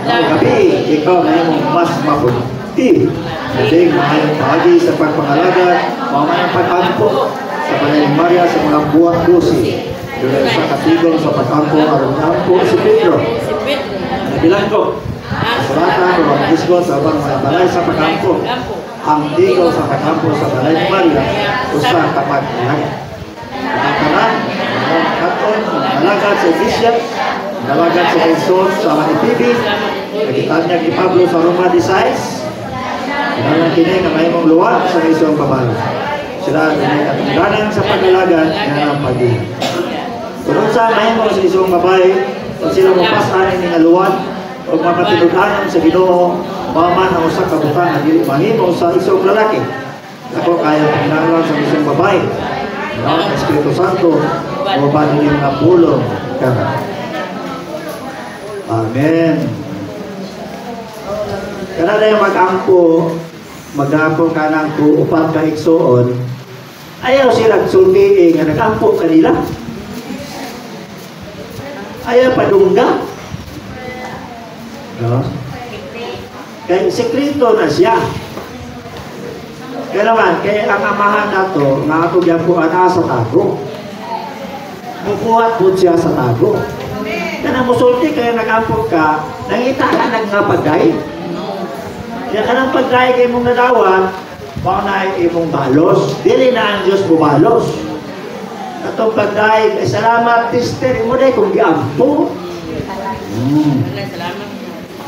Speaker 1: Gabi, ikaw na yung mas mabuti. Kasi mahayang bahagi sa pagpangalaga, mamayang pag-ampo sa Panayang Maria sa mga buwak dosi. Doon sa katigong sa pag-ampo, arong-ampo si Pedro. Nabilang ko, kasulatan o ang isgo sa mga balay sa pag-ampo. Ang tigo sa pag-ampo sa Panayang Maria, usa kapag alaga. Katakaran, katon, alaga sa Iglesia, dalagat sa Jesus sa Manipibig, nagitan niya ni Pablo sa Roma 16, kailangan kini na may mong luwa sa isang babae. Sila ay katungganan sa pag-alaga na ng pag-ibig. Kung sa may mong sa isang babae, kung sila mapasanin ng luwan, o mapatinudanan sa Ginoo, maman ang usang kabutang na mahimo sa isang lalaki. Ako kaya pagnalang sa isang babae, ang Espiritu Santo, o ba nilang napulong ka. Amen. Kana na yung mag-ampo, mag-ampo ka ng upat ka iksoon, ayaw silang sultiin nga nag-ampo kanila. Ayaw padungga. No? Kaya sekreto na siya. Kaya naman, kaya ang amahan na to, nga ako diyan po ana sa tago. Bukuhat po siya sa tago. Kaya musulti kaya nag-ampog ka, nangita ka nagngapagay. Kaya ka ng pagkaya kayo mong nadawan, baka na imong balos. Dili na ang Diyos bumalos. Atong pagkaya, salamat, sister, mo na kung giampo.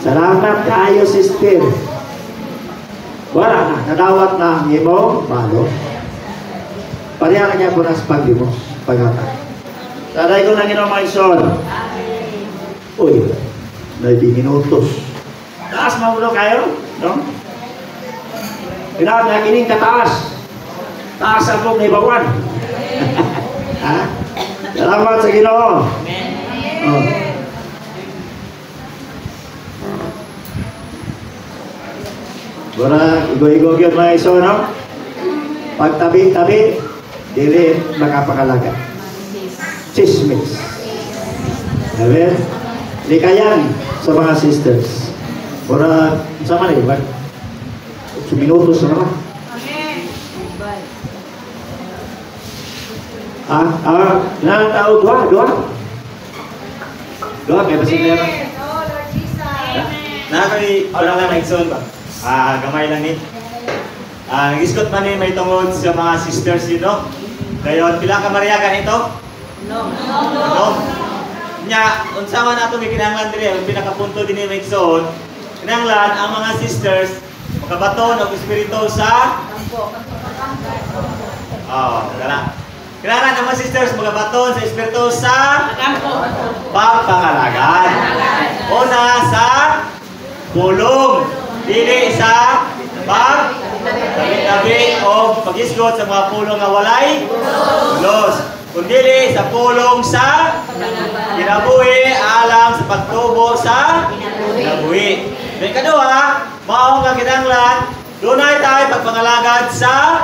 Speaker 1: Salamat kayo, sister. Wala na, nadawat na ang imong balos. Pareha ka niya po na sa pag-imos, pag-atay. Taray ko lang mga ison. Uy, may minutos. Taas mamulo kayo, no? Kailangan na kining kataas. Taas akong ibawan. Ha? Salamat sa Ginoo. Oh. Wala, igo-igo yun mga iso, no? Pagtabi-tabi, dili makapakalaga. Chismis. Amen? Likayan sa mga sisters. Para, sama na iba? 8 minutos na naman. Ilang tao? Dua? Dua, kaya basi meron?
Speaker 4: Nakakali, wala lang naigsoon ba? Gamay lang ni. Nag-iskot man ni may tungod sa mga sisters dito. Kayo, pila ka mariagan ito? No. Nya, unsa man nato may kinahanglan diri, ang pinakapunto dinhi may igsoon. Kinahanglan ang mga sisters makabaton og espiritu sa dala. Kinahanglan ang mga sisters magabaton sa espiritu sa pagpangalagan. Una sa pulong, dili sa tabi-tabi o pag-isgot sa mga pulong nga walay pulos. Kundi sa pulong sa kinabuhi alang sa pagtubo sa kinabuhi. May kadua, mao nga kinahanglan dunay tayo pagpangalagad sa